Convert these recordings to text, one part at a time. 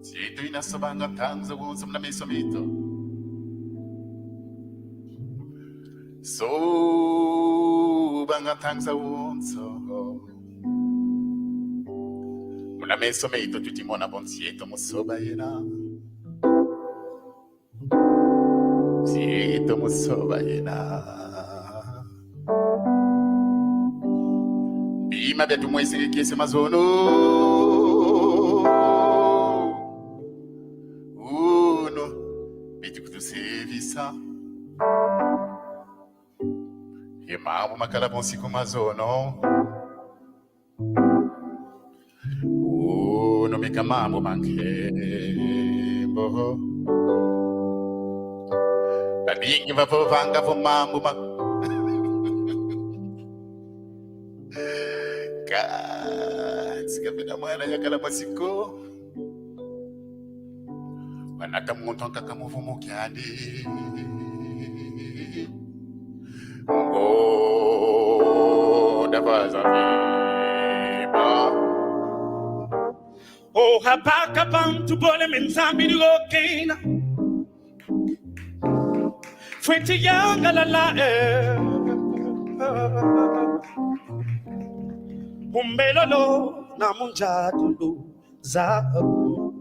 Situ inasabanga tanza wunsa mna mesomito. So banga tanza wunsa. Mna mesomito tutimona bonsieto musoba yena. Sieto musoba yena. Bima betu mwese kese mazono. Uno betu kutu servisa. E mambo makala bonsiku mazono. Uno mika mambo mankembo. Babingi vapo vanga vo mambo mak. Sikapenda mwana yakala masiko wanaka muntu kakamuvumu kyandi ndavaza viba Oh hapaka bantu bole menzambi nigokena Fweti yanga la Umbelolo na munjadulu zahabu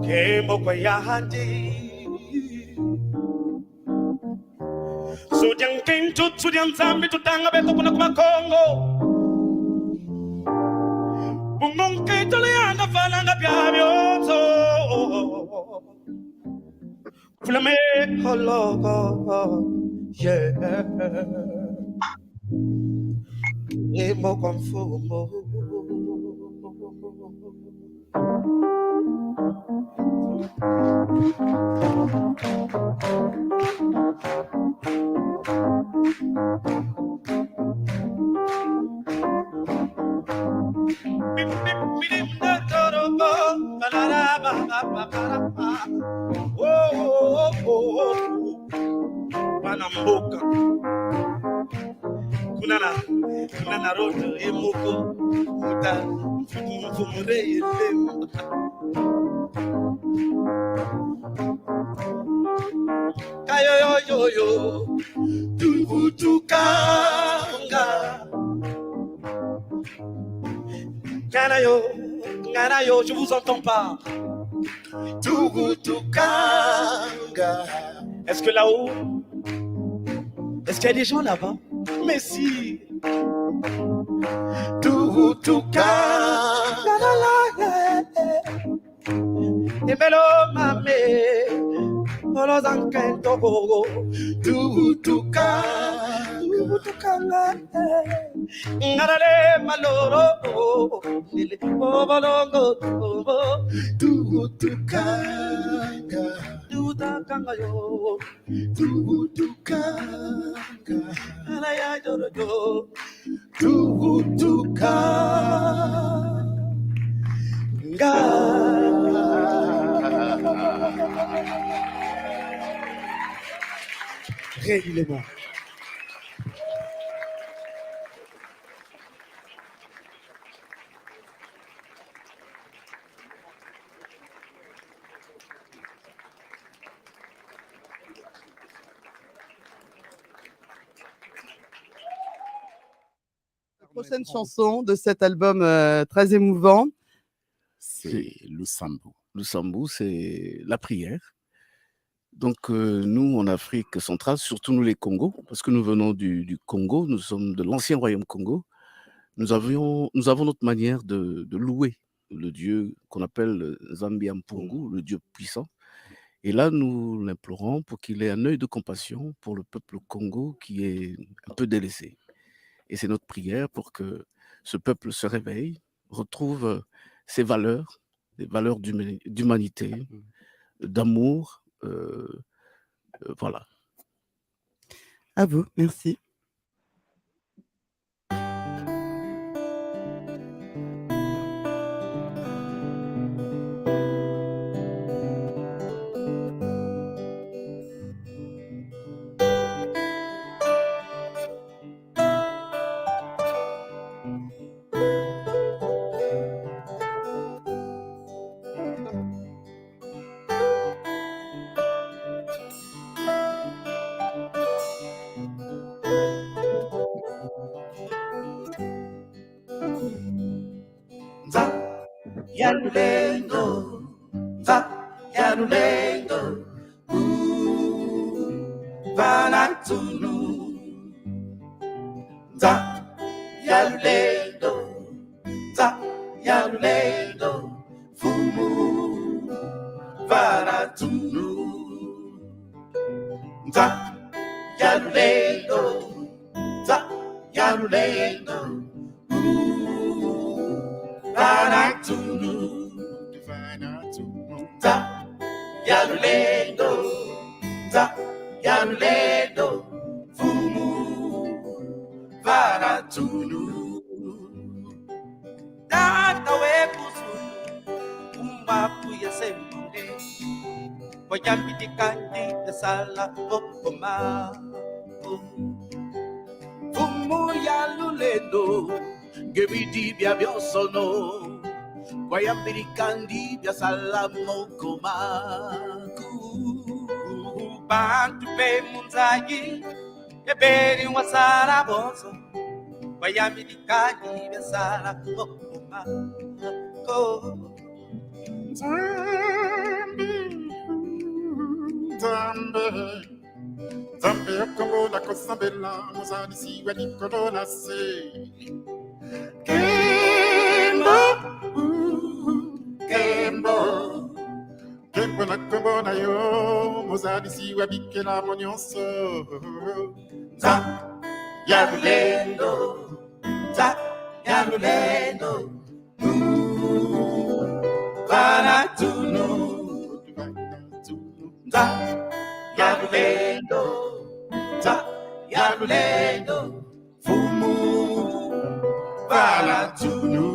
Kemo kwa yahandi Sudian kentu, sudian zambi tutanga beto kuna kuma Kongo Bumong keto leanda falanga piabiozo Fulame hologo, yeah Emo confumo Panamboka Kunana roto emoko muta mfumure elem Kayo yo tubutukanga Ngana yo, je vous entends pas Tubutukanga Est-ce que là-haut Est-ce qu'il y a des gens là-bas? Mais si Tubutukanga Emelo mame Olo zankento gogo Tubutukanga Ngarale maloro Lele obolongo Tubutukanga Tubutukanga yo Tubutukanga Ala ya jojo Tubutukanga Régulièrement. La prochaine chanson de cet album très émouvant, c'est Lusambu. Lusambu, c'est la prière. Donc, nous, en Afrique centrale, surtout nous les Congos, parce que nous venons du Congo, nous sommes de l'ancien royaume Congo, nous avons notre manière de louer le Dieu qu'on appelle Zambi Mpungu, le Dieu puissant. Et là, nous l'implorons pour qu'il ait un œil de compassion pour le peuple Congo qui est un peu délaissé. Et c'est notre prière pour que ce peuple se réveille, retrouve ses valeurs, des valeurs d'humanité, d'amour. Voilà. À vous, merci. Yalulendo, za, yalulendo, vanatunu, za, yalulendo, za, yalulendo, fumu, vanatunu, za, yalulendo, za, yalulendo, vanatunu, za, yalulendo, za, yalulendo, fumu, vanatunu. Tata wepuzulu, umapu ya semune, wayambi di kandi ya sala okoma. Fumu yalulendo, gebidi bia biosono, wayambi di kandi ya sala okoma. Bantu pe munzayi, eberi wasara bozo, wayambi di kandi ya sala okoma. Zambe Congo la cosa bella, mosani si vedi corona se. Kembo, Kembo, Kembo la cobona yo, mosani si vedi che la monioso. Za, yalulendo, za, yalulendo, vanatunu, za, yalulendo, za, yalulendo, fumu, vanatunu.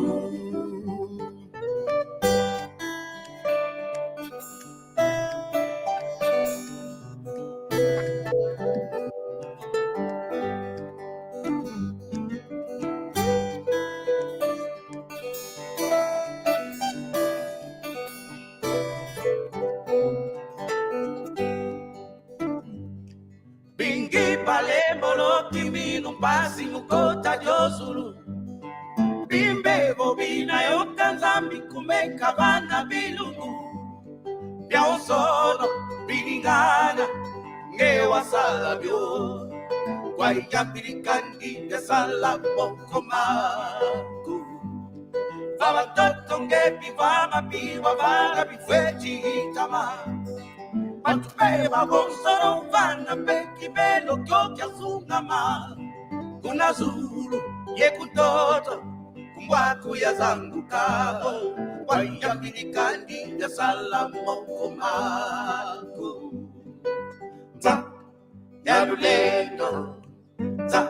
Pasi mukota josulu bimbe bobina yokanzambi kumeka bana bilugu bya osono bilingana ngewasala byo kwayambirikandi yasala mokomaku abatoto ngebivama biwa bana bifweji itama batupeba bonsoro vana beki belo kyokya sungama kuna zulu yekutoto kumwaku ya zangu kao wayambilikandi ya salamoko mako za yalulendo za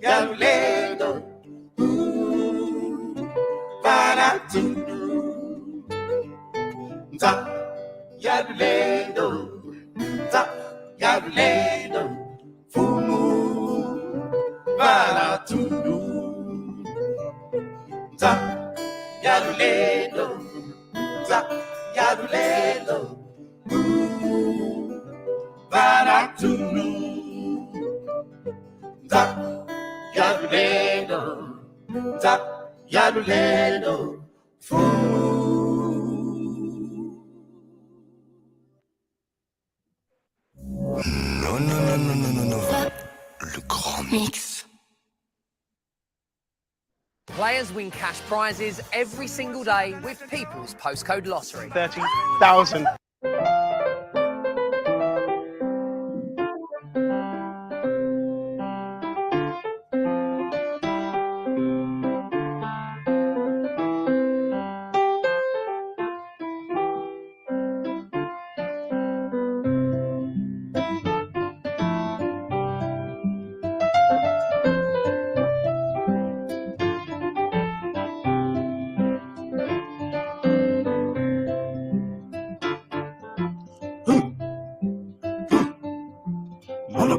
yalulendo vanatunu za yalulendo za yalulendo fumu vanatunu za yalulendo za yalulendo vanatunu za yalulendo za yalulendo Non. Le grand mix. Players win cash prizes every single day with People's Postcode Lottery. 30,000.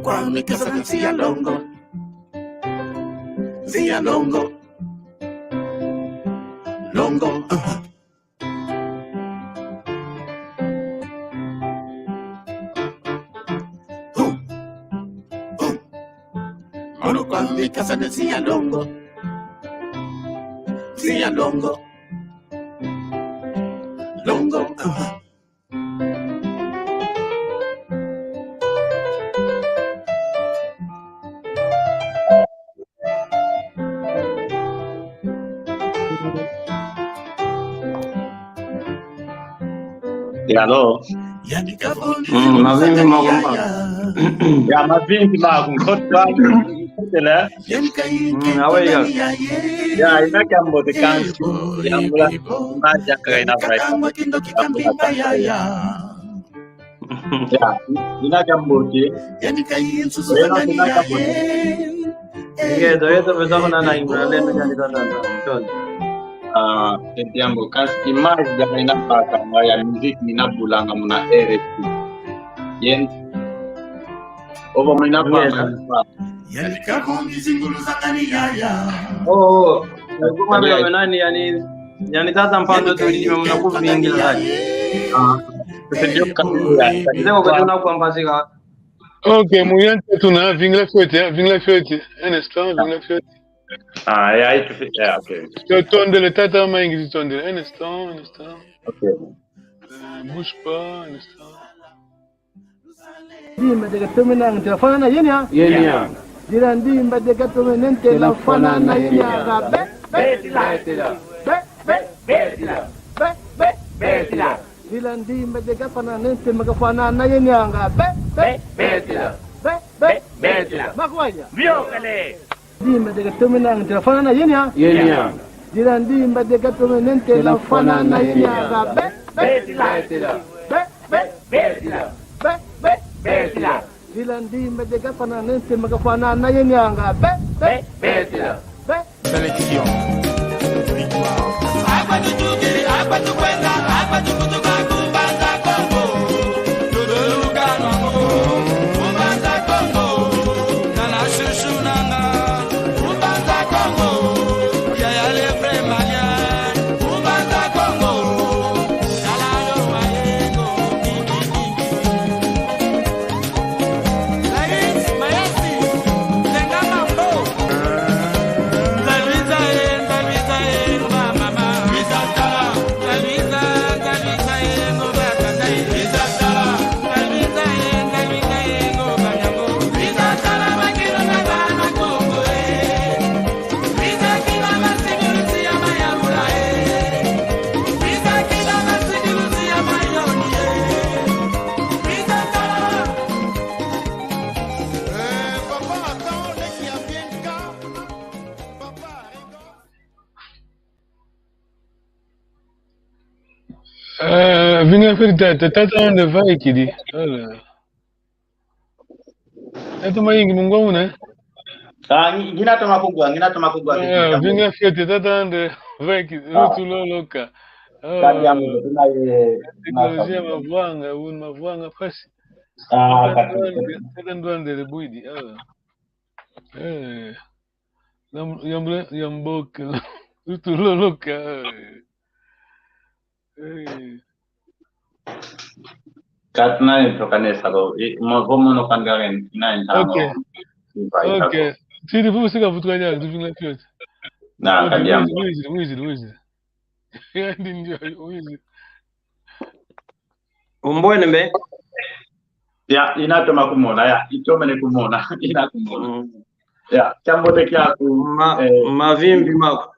Kwame kasa siya longo longo Mono Kwame kasa siya longo Hello. Mavimbi magomba. Ya mavimbi magomba. Tela. Awega. Ya ina kambo de kansu. Ya mula maja kaina right. Ya ina kambo de. Yani kayin susu ina kambo. Ngedo yeto betona na imrale na jani dona. Entiambo kasi image ya ina paka ya music ninabulanga muna RFP. Yen Ovo muna paka. Yani kakombi zingulu zakani yaya. Oh, kuma bila nani yani tata mpando tulime muna kuvingira hadi. Ndio kabisa. Ndio kwa tuna kuambazika. Okay, muyante tuna vingla fete, un instant, vingla fete. Yeah, okay. Tondele tata maingi tondele, un instant. Okay. Bouge pas, un instant. Dimba de gatomena telefona na yenya. Diran dimba de gatomena telefona na yenya ga betila. Diran dimba de gatomena telefona na yenya ga betila. Makwanya. Viokale. Dimba de gatomena telefona na yenya. Diran dimba de gatomena telefona na yenya ga betila. Dilandi mbedega fana nente magafana na yenyanga betila. Sélection. Vingla fete tata onde vai kidi. Eto maingi mungwana. Ngina toma kugwa. Vingla fete tata onde vai kidi. Rutuloloka. Kadiamu Teknolojia mavwanga fasi. Tata ndwande rebuidi. Yamboka. Rutuloloka. Katna introkanesa lo mavomo no kangaren ina intano. Okay. Sidi vusika vutkanya kuvingla fete. Na kadiamu. Wizi. Wizi. Umbone mbe. Ya inatoma kumona ya itomene kumona ina kumona. Ya chambo de kyaku mavimbi mako.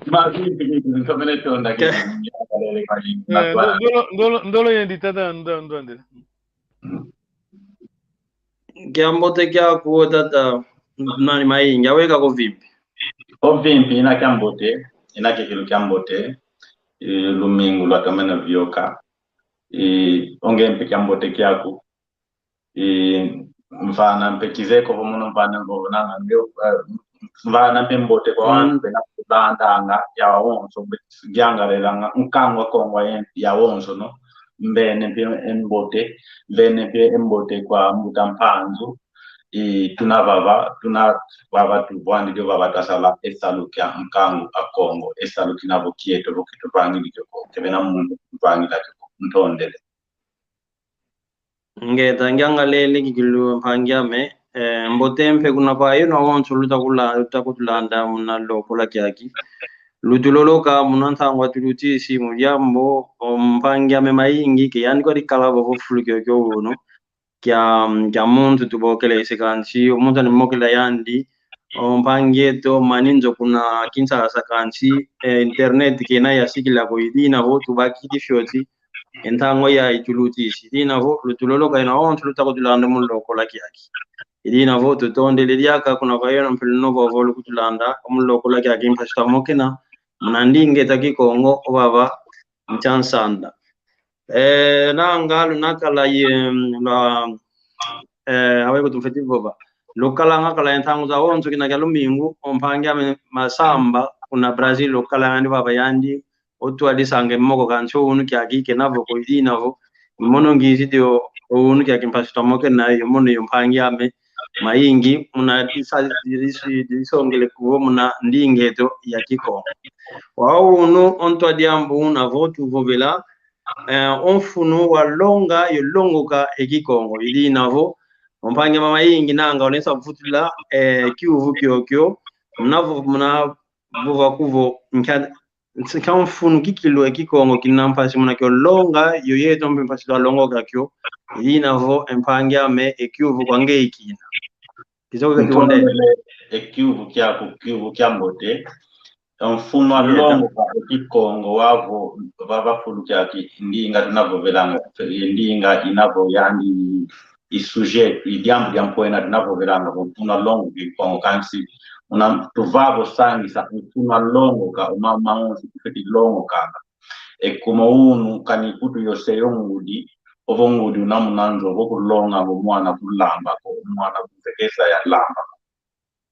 Mavimbi itomene tonda ke. Ndolo yendi tata ndonde. Kiambote kyaku tata nani maingi aweka ko vipi? Ovimbi ina kiambote, ina kikilu kiambote. Lumingu lwatomene vyoka. Ongempe kiambote kyaku. Mfana mpekizeko vomuno mfana mvona ndio mfana pembote kwa wanpe na kubandanga ya wonso gyangarelanga nkangwa kongwa ya wonso no mbene pye embote kwa mutampanzu tunavava tuvwandi ndio vava tasala esalukya nkangu akongo esaluki navo kieto lokito vangi ko kebena mundu vangi la ntondele ngeta ngangalele kikilu mpangyame mbotempe kuna pa yeno wonso lutakutulanda muna lopola kyaki lutuloloka munantangwa tuluti simu lyambo mpangyame maingi ke yani kwari kalabo vofulukyo kyono kya muntu tubokele sekansi omuntu animokela yandi mpangyeto maninzo kuna kinsa sakansi internet kena yasikila ko idina ho tubaki difyoti entango ya itulutisi dina vo lutuloloka ina on tulutako tulanda muloko laki yaki idina vo tutonde lidiaka kuna vayona mpelino vo lukutulanda muloko laki yaki mpasta mokena mnandinge takikongo obaba mchansanda nangalu nakala ye la aweko tumfetivo ba lokala ngakala entango za onzo kina galumingu ompangia masamba kuna Brazil lokala ngani baba yandi otu alisange moko kancho unu kyaki kenavo ko idinavo mono ngizi dio unu kyaki mpasta mokena yo mono yompangia maingi muna disongele kuvo muna ndingeto ya kiko wao uno onto adiambu una votu vovela onfunu wa longa yo longoka ekikongo ili navo ompange mama ingi nanga onesa futula kiuvu kyokyo muna vuva kuvo nkamfunu kikilo ekikongo kinampasi muna kyo longa yo yeto mpasi la longoka kyo ili navo empange ame ekiuvu kwange ikina kizoga tuonde ekiuvu kya mbote mfumo longo kwa kikongo wavo baba fulu kyaki ndinga tunavovelanga ndinga inavo yandi isuje idiambu dyampoena tunavovelanga mfumo longo kikongo kansi una tuvavo sangi sa mfumo longo ka umamanzi kufeti longo kanga kuma unu kanikutu yose yongudi ovongudi unamunanzo vokulonga mwana kulamba ko mwana kutekesa ya lamba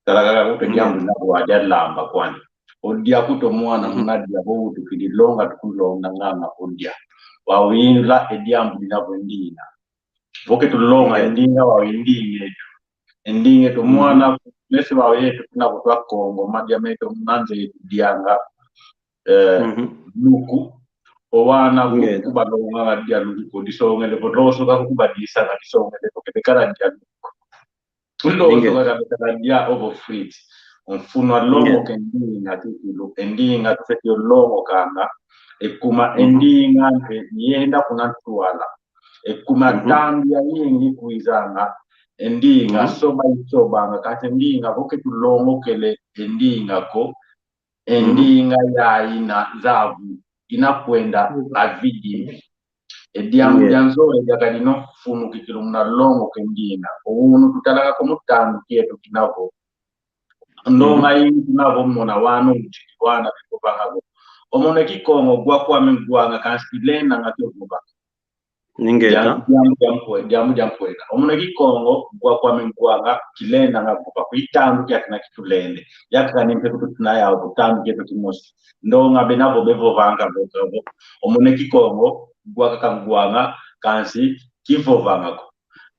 kalagala kupe dyambu nabo waja lamba kwani odia kuto mwana munadia bo tukidilonga tukulonga nganga odia wawinla ediambu dinavondina voke tulonga endinga wawindinge endinge to mwana nesi wawetu tunabotwa Kongo madia meto mnanze dianga luku owana kubalonga dia luku disongele bodoso ka kubadisa ka disongele kokebekara dia luku tulo ka dia over free mfuno longo kendinga tikilo endinga tufeti longo kanga ekuma endinga yenda kunatwala ekuma tambia yingi kuizanga endinga soba isobanga kati endinga voke tulongo kele endinga ko endinga ya ina zavu inakwenda avidi ediamu janzo yakalino funu kikilo muna longo kendinga unu tutalaka komutandu kieto kinavo ndonga yingi navo mona wano mchikwana bikobanga omone kikongo gwa kwa mengwanga kansilena ngatovuba ningeta jamu jampoena omone kikongo gwa kwa mengwanga kilena ngavuba kuitandu kyakina kitulende yakani mpeku tunaya obutandu kyeto kimosi ndonga benavo bevo vanga botobo omone kikongo gwa kangwanga kansi kivovanga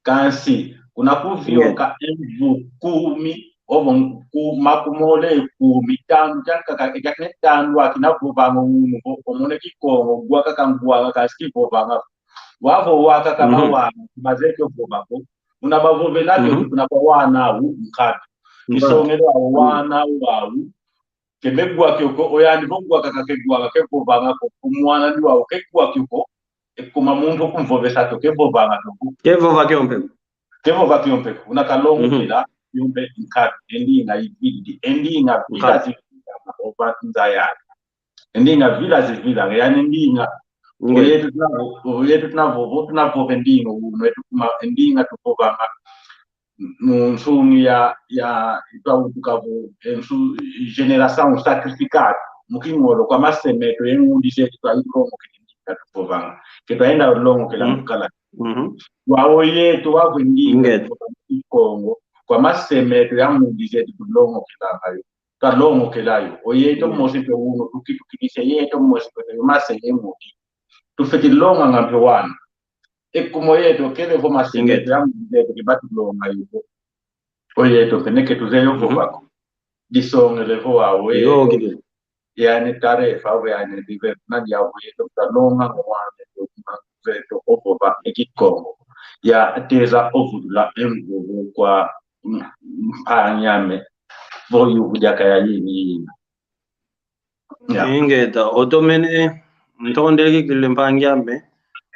kansi kuna kuvyoka envu 10 obo makumole mitano jakaka tano akinavovanga uno omone kikongo gwaka kangwanga kasivovanga wavo waka kama wana mazeke vovako unabavovelake kuna kwa wana u mkati isongelo wana wawu kemegwa kyoko oyandi vogwaka kakegwaka kevovanga ko kumwana ni wawu kegwa kyoko ekuma muntu kumvovesa to kevovanga to kevova kyompe kevova kyompe unakalongo bila yumbe nkati endinga ibidi endinga village opa nzayana endinga village village yani endinga oyetu tunavo endinga umwetu kuma endinga tupovanga nsumi ya tukavo ensu generation sacrificada mukingolo kwa masemeto yengundi zetu twailongo kendinga tupovanga ketaenda longo kela mukala wawo yetu wavo endinga Kongo kwa masemeto ya mundize tulongo kilayo talongo kelayo oyeto mosipe uno tukitukidise yeto mosipe masenge mudi tufeti longa ngampe wana ekumo yeto kele kwa masemeto ya mundize kibati longa yuko oyeto keneke tuzeyo vovako disongele vo awe yani tarefa awe yani dive nadia oyeto talonga ngwane tuzeto ovova ekikongo ya teza ovula emvuvu kwa anyame voyu kujaka ya yini ingeta otomene ntondele kile mpanyame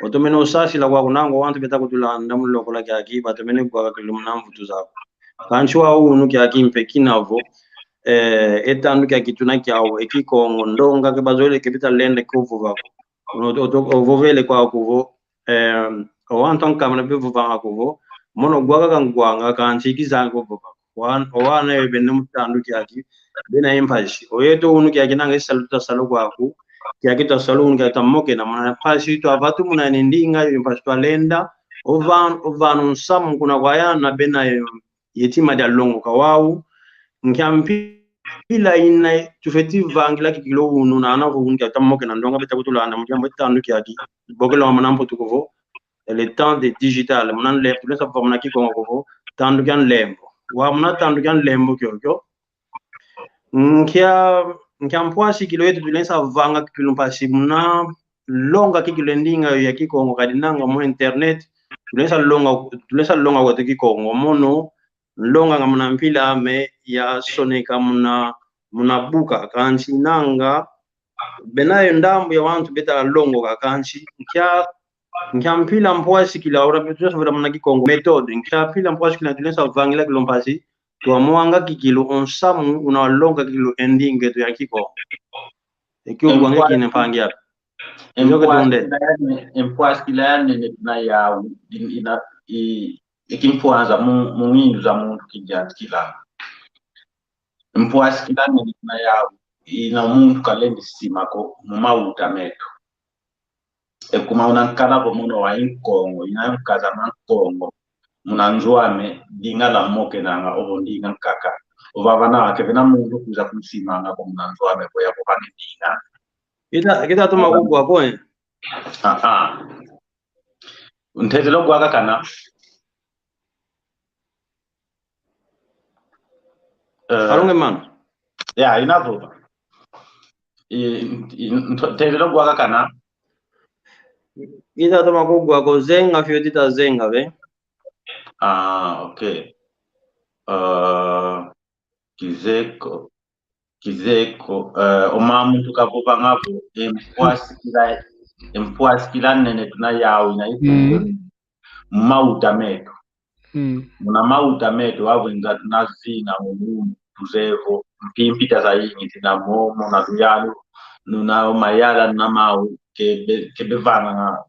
otomene osasi la kwa kunango wantu beta kutulanda muloko la kyaki batomene kwa kile mnamvu tuzako kanchwa unu kyaki mpekinavo etandu kyaki tunakyawo ekikongo ndonga ke bazole ke bita lende kuvu bako ovovele kwa kuvo o anton kamna be vuvanga kuvo mono gwaga kan gwanga kan chiki zango baba wana ebe nemutandu kyaki bena impashi oyeto unu kyaki nanga saluta salo kwaku kyaki to salo unu kyaki tamoke na mana pashi to avatu muna ndinga impashi to lenda ovan sam kuna kwayana bena yetima dia longo kawawu nkyampi ila ina tufeti vangila kikilo unu na ana ko unka tamoke na ndonga beta kutulanda mujambo tandu kyaki bogelo manampo tukovo le temps de digital munan le tout ça formana ki ko ko tandu kyan lembo wa muna tandu kyan lembo kyo nkia mpwasi kilo yetu tulensa vanga kilo mpasi muna longa kikilo ndinga ya kikongo kadinanga mo internet tulensa longa wote kikongo mono longa ngamuna mpila me ya soneka muna buka kanchi nanga benayo ndambu ya wantu beta longo kakanchi nkia mpila mpwasi kila ora betu savura muna kikongo method nkia pila mpwasi kila tulensa vangila kilo mpasi to mwanga kikilo onsamu unalonga kikilo ending getu ya kiko ekyo gwange kine pangia empwas kila ne na ya ina ikimpwanza mungindu za muntu kijati kila empwas kila ne na ya ina muntu kalendi simako mumauta meto ekuma unankala ko muno wa inkongo ina mkaza mankongo munanzwame dinga la moke nanga obo ndinga kaka ovavana wake vena mundu kuza kumsimanga kwa munanzwame kwa ya kupani dinga kita tuma kugwa kwenye untezelo kwa kana arunge man ya inavuba untezelo kwa kana kita tuma kugwa ko zenga fiotita zenga ve okay. Kizeko omamu tukavuba ngapo empwasi kila nene tuna yawo ina mauta meto muna mauta meto wavu inga tunazina mumu tuzevo mpimpita za yingi tina momo na tuyalu nuna mayala na mau kebevana nga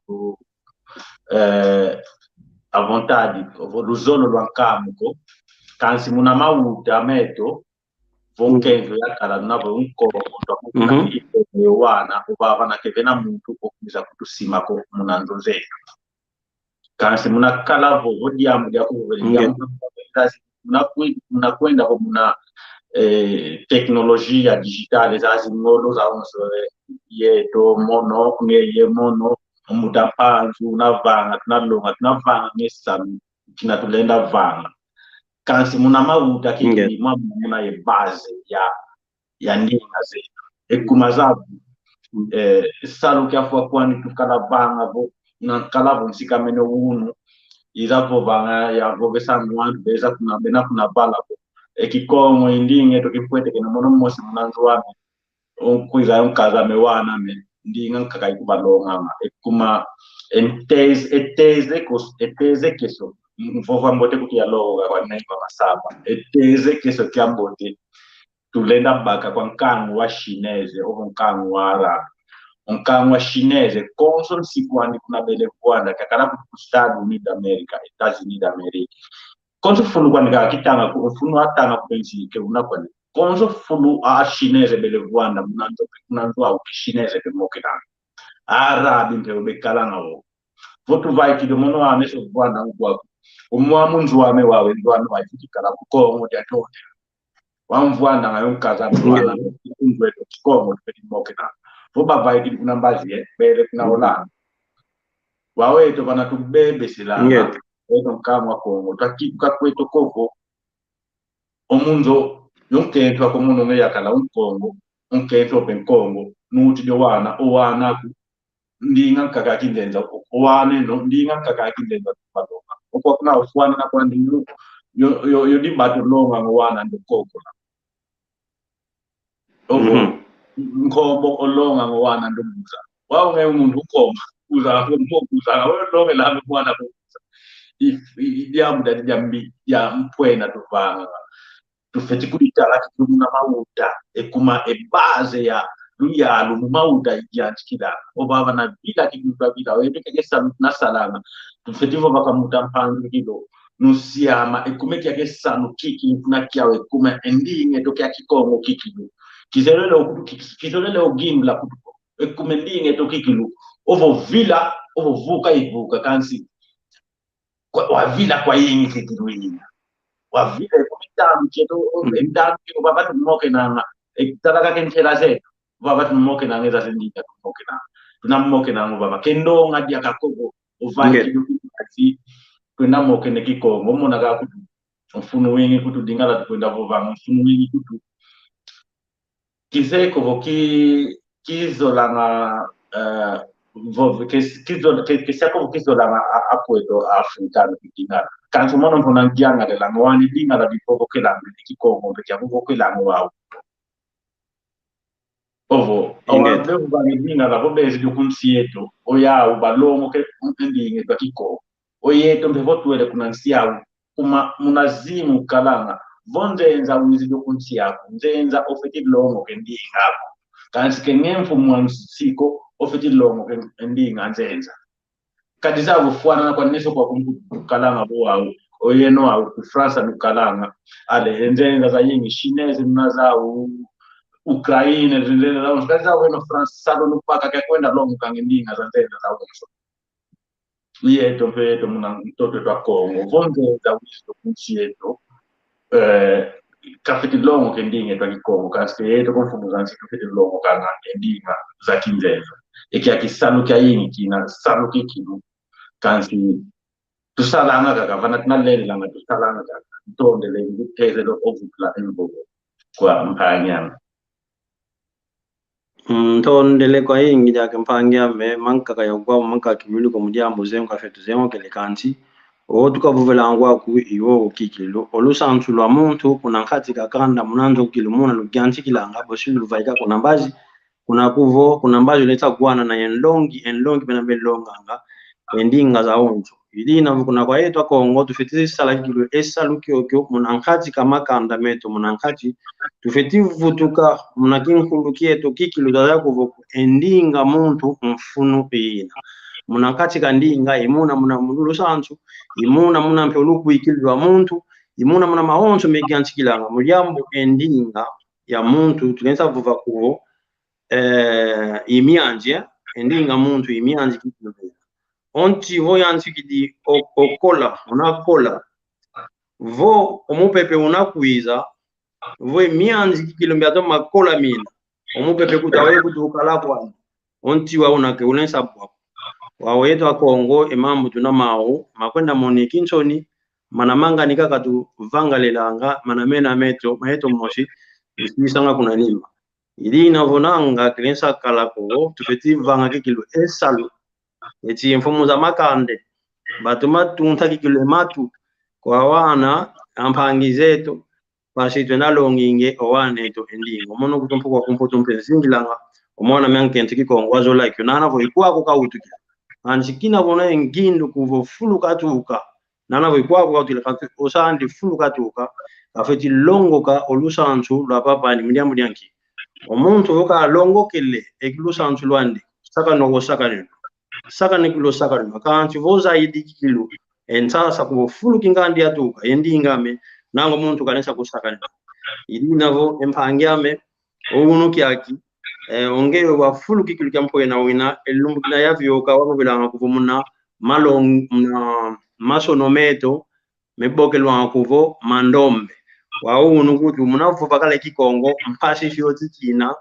a vontade luzono lwankamuko kansi muna mauta meto vonkenzo yakala navo unkoko wana ubavana kevena muntu okubiza kutusima ko munanzo zetu kansi muna kalavo odiamu ya kuvelia munakwenda ko muna teknolojia digitale zazi ngolo za onso yeto mono ngeye mono mutapanzu unavanga tunavanga ngesamu kinatulenda vanga kansi muna mauta kiki muna ye base ya ndinga zetu ekumazabu salu kyafua kwani tukala vanga bo na kalavo msikamene unu izapo vanga ya vogesa mwandu beza kuna bena kuna bala bo ekikongo indinge tokipwete kena mono mmosi munanzo wame kuiza unkaza mewana me ndinga nkakai kubalonga ekuma eteze keso mvova mbote kutia loga kwa naiva masaba eteze keso kia mbote tulenda baka kwa nkangu wa chinese o nkangu wa arabu nkangu wa chinese konso sikuandi kuna bele kwanda kakala kustadu ni America Estados America konso fulu kwani ka kitanga ku funu atanga kupenzi ke unakwani konso fulu a chinese bele kwanda munanzo au chinese ke mokena arabu ndio bekala ngawo votu vai kido mono aneso kwanda ngwa umwamu nzwame wawe ndwano wachitikala kukongo tyatote wamvwana ngayo nkaza mwana ngweto kongo tupetimoke voba vai kido kuna mbazi bele kuna olana wawe to bana tubebe silanga eto nkamwa kongo takika kweto kovo omunzo yonketwa ko muno ngeyakala unkongo onketwa benkongo nuti do wana owana ndinga kaka kindenza owane no ndinga kaka kindenza kubalonga okwa kuna ufwana na kwa ndingu yo dibato longa ngwana ndokoko nkombo olonga ngwana ndomuza wawo nge umuntu ukoma uza ngokuza longa la mwana kuza idiamuda dijambi ya mpwena tuvanga tufeti kulitala kitumuna mauta ekuma ebase luya lumauda yantikila obaba na bila kikuta bila webe kesa na salama tufetivo bakamuta mpandu kilo nusiama ekumeki yake sanu kiki kuna kiawe kuma endinge tokya kikongo kikilu kizolele ogimla kutuko ekumendinge tokikilu ovo vila ovo vuka ivuka kansi wa vila kwa yingi kikilu yingi wa vila kumitamu cheto emdamu kiko babatu mmoke nanga talaka kenchela zetu babatu mmoke nanga eza sendika mmoke nanga tunammoke nanga baba kendo ngadi akakogo ovai kidu kasi kwenda moke ne kikongo mona ga kutu mfunu wingi kutu dingala kwenda bova mfunu wingi kutu kizeko voki kizolanga kisako kizolanga apueto africano kidingala kanso mono mpona ngianga de la ngwani dingala bifoko kelanga kikongo pe kyavuko kelanga wao ovo awande ubangidinga la bobezi dukunsieto oya ubalomo ke ndinge bakiko oyeto mbevotuele kunansiawu kuma munazimu kalanga vondenza wizi dukunsiako nzenza ofeti longo ke ndinga kansi ke ngemfu mwansiko ofeti longo ke ndinga nzenza kadiza bufwana kwa neso kwa kumkalanga boawu oyeno au ku France nukalanga ale nzenza za yingi chinese mnazawu Ucraina, zindlela za kaza wena France sado nupaka kwa kwenda longo kangindinga za nzela za uso. Yeto mpeto muna mtoto twa Kongo, vonde za wisto kunchieto kafiti longo kendinga twa Kongo, kanske yeto konfumu zansi kafiti longo kanga kendinga za kinzeza. Eki akisanu kya yingi kina sanu kikilu kansi tusalanga kaka vana tunalele langa tusalanga kaka ntonde le ngiteze lo ovukla embogo kwa mpanyana. Ntondele kwa yingi jake mpangia me manka kaya kwa manka kimulu ko mudia muzengo ka fetu zengo kele kanti o tukavuvela ngwa ku iwo kikilo olusantu lwa muntu kuna nkati kakanda munanzo kilumuna lugyanti kilanga boshilu vaika kuna mbazi kuna kuvo kuna mbazi leta kuana na enlongi bena belonganga endinga za onzo ilina kuna kwa yetu Kongo tufitizi sala kilo esa lukiokyo munankati kama kanda meto munankati tufeti vutuka munakinkulukie to kikilo dada kuvo endinga muntu mfunu ina munankati kandinga imuna muna mululu santu imuna muna mpelu kuikilwa muntu imuna muna maonzo megantikilanga mulyambo endinga ya muntu tulenza vuva kuvo imianje endinga muntu imianje kikilo onti vo yanti kidi okola unakola vo omupepe unakuiza vo mianzi kilombiato makola mina omupepe kutawe kutukala kwa onti wa unake ulensa bwa waweto akongo emambu tuna mawo makwenda moniki nsoni manamanga nikaka tu vangalelanga manamena meto maheto moshi isanga kuna nima ili navonanga kilensa kalako tufeti vanga kikilo esalu eti mfumo za makande batuma tunta kikilo matu kwa wana ampangi zetu basi twenda longinge owane to endingo mono kutumpu kwa kumputo mpenzingilanga omwana myankenti kikongo wazo like nana vo ikwa ko kautuki anjikina bona engindu kuvo fulu katuka nana vo ikwa ko kautile katu osandi fulu katuka afeti longo ka olusantu lwa papa ni mdiamu yanki omuntu voka longo kele eklusantu lwandi saka no saka lino saka nikilo saka lino kanti voza yidi kilo ensasa kuvo fulu kingandi atuka endingame nango muntu kanesa kusaka lino ili navo empangiame ounuki aki ongeyo wa fulu kikilo kyampo na wina elumbu kina yavyoka wabo bilanga kuvumuna malong na masonometo mebokelwa kuvo mandombe waunu kuti munavuva kale kikongo mpasi fyoti kina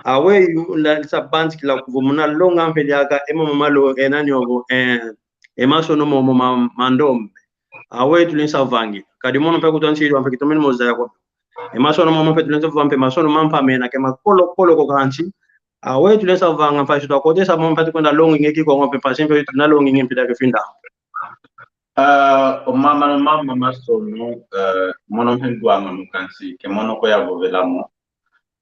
awe la sabanti kila kuvumuna longa mpeliaka emo malo enani obo emasono momo mandombe awe tulinsa vangi kadi mono pe kutanchiri wampe kitomeni moza yako emasono momo pe tulinsa vampe masono mampa mena kema kolo ko kanchi awe tulinsa vanga mpasi to kodesa momo pe kwenda longi ngeki ko ngompe pasi pe tuna longi ngempida ke finda mama masono mono hendwanga mukansi ke mono ko yavovelamo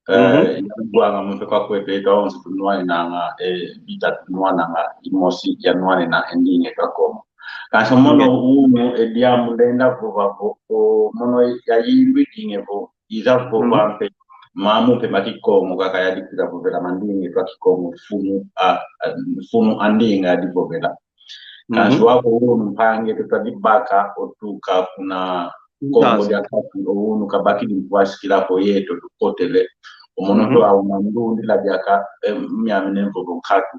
yandwanga muntu kwa kwepe dawonse tunwani nanga bita tunwana nanga imosi ya nwane na endinge kako kanso mono uno ediamu ndenda vuva mono ya yimbi dinge vo iza vuva mpe mamu pe makikongo kaka ya dikira povela mandingi twa kikongo funu andinga ya dipovela kanso wako unu mpange tutadibaka otuka kuna kongo ya kati unu kabaki dimpuasi kilapo yeto tukotele omonoto au mandundi la biaka miamine mvogo katu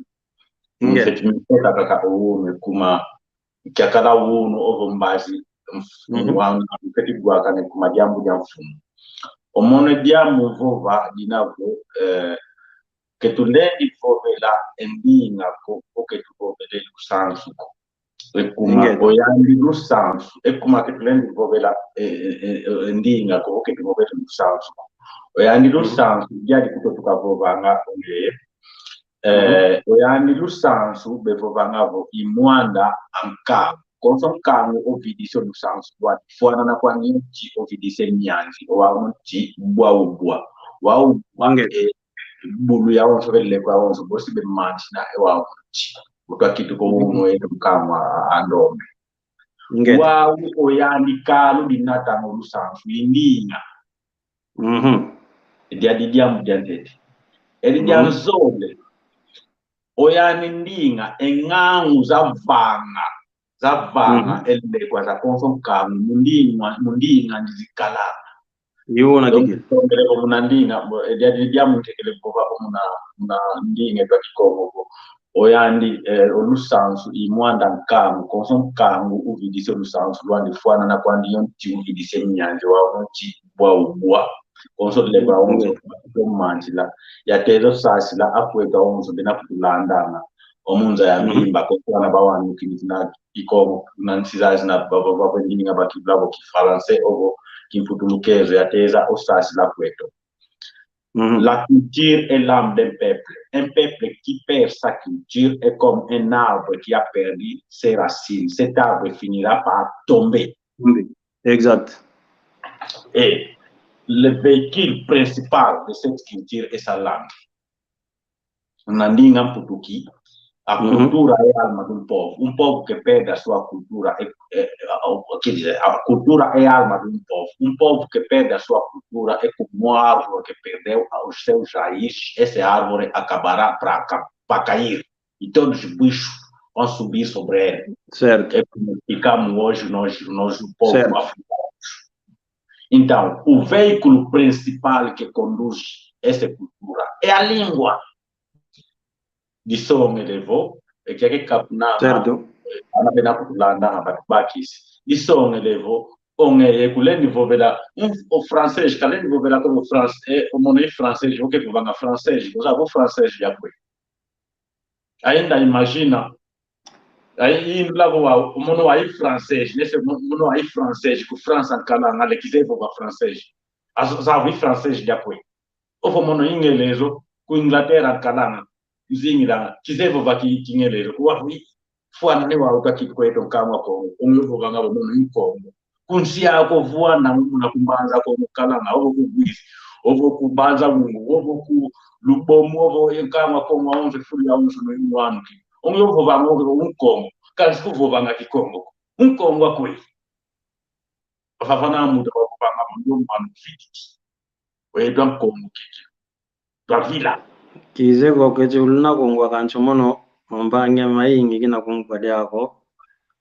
mfetimikota kaka unu kuma kiakala unu ovo mbazi mfunu mfetigua kane kuma jambu ya mfumu omone diamu vova dinavo que tu lendi vovela endinga ko que tu vovele lusansu e kuma oyandi lusansu e kuma que tu lendi vovela endinga ko que tu vovele lusansu oyandi lusansu jadi kutoka vovanga oyandi lusansu be vovanga vo imwanda anka konson kangu ovidise lusansu wa fwana na kwa nchi ovidise nyanzi wa nchi bwa wa bulu ya onso vele kwa onso bosi be manchi na wa nchi kwa kitu ko uno yetu kama andombe wa oyandi kalu dinata no lusansu indinga dia mudantete edi dia zole oyani ndinga engangu zavanga ele kwa za konson kamu mundinga ndizikala yona kike tongere ko munandinga dia mutekele ko muna ndinga twa kikongo oyandi olusansu imwanda nkamu konson kamu uvidise olusansu lwandi fwana na kwandi yonti uvidise nyanje wa nchi bwa konso leba onzo manjila ya tezo sasila akweka onzo bena kulandana omunza ya mimba ko na bawanu kinina iko nansizazi na baba vendinga bakiblabo ki français ovo ki futulukezo ya teza osasila kweto. La culture est l'âme d'un peuple. Un peuple qui perd sa culture est comme un arbre qui a perdu ses racines. Cet arbre finira par tomber. Exact. Et le véhicule principal de cette culture est sa langue. Nandinga mputuki, a cultura è alma di un povo che perde la sua cultura, a cultura è alma di un povo che perde la sua cultura è come un árvore que perdeu os seus raízes, esse árvore acabará para cair e todos os bichos vão subir sobre ele. Certo. É como ficamos hoje nós o povo africano. Então, o veículo principal que conduz essa cultura é a língua. De som elevou, e que é que capna, ana bena kulanda abatbakis. De som elevou, on é que nível vela, o francês, que nível vela como o francês, o money francês, o que que vanga francês, os avô francês já foi. Ainda imagina, aí indo lá o mono aí francês, nesse mono aí francês, que França cala na le quiser voar francês, as avô francês já foi. O mono inglês, com Inglaterra cala zingira kizevo vaki kingelero wa fwana ne wa ukaki kweto kama ko umyo vanga bo n'inkongo kunsia ko vuana na kumbanza ko mukala na obo kubwisi obo kubanza mungu obo ku lubomo obo ekama ko maonze fuli ya unso no inwanu ki umyo vanga ko unkongo kasi ko vanga kikongo unkongo akwe afafana muda ko vanga bo manu fiti we don kongo kiki twa vila kizeko kete ulina kongwa kancho mono mbange maingi kina kongwa yako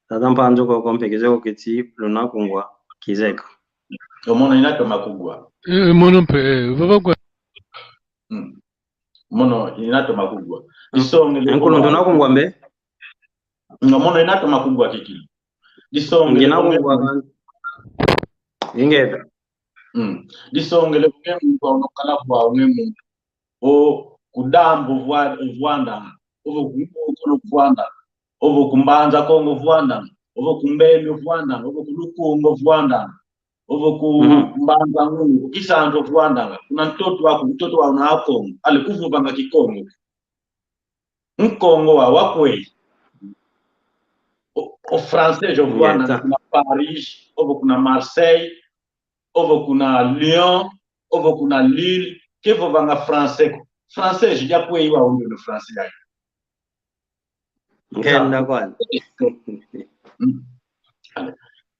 tata mpanzo ko kompe kizeko keti luna kongwa kizeko mono inato makugwa mono pe baba kwa mono inato makugwa isonge nkulo ndona kongwa mbe mono inato makugwa kiki isonge ngina kongwa kan ingeda isonge le kungwa no kala kwa ngemu o kudambo vuanda ovo kuno vuanda ovo kumbanza kongo vuanda ovo kumbele vuanda ovo kulukungo vuanda ovo kumbanza ngungu kisando vuanda kuna mtoto wako na Kongo alikuvubanga kikongo mkongo wakwe o français jo vuanda kuna Paris ovo kuna Marseille ovo kuna Lyon ovo kuna Lille que vubanga français já foi iwa undo no français aí ngenda kwani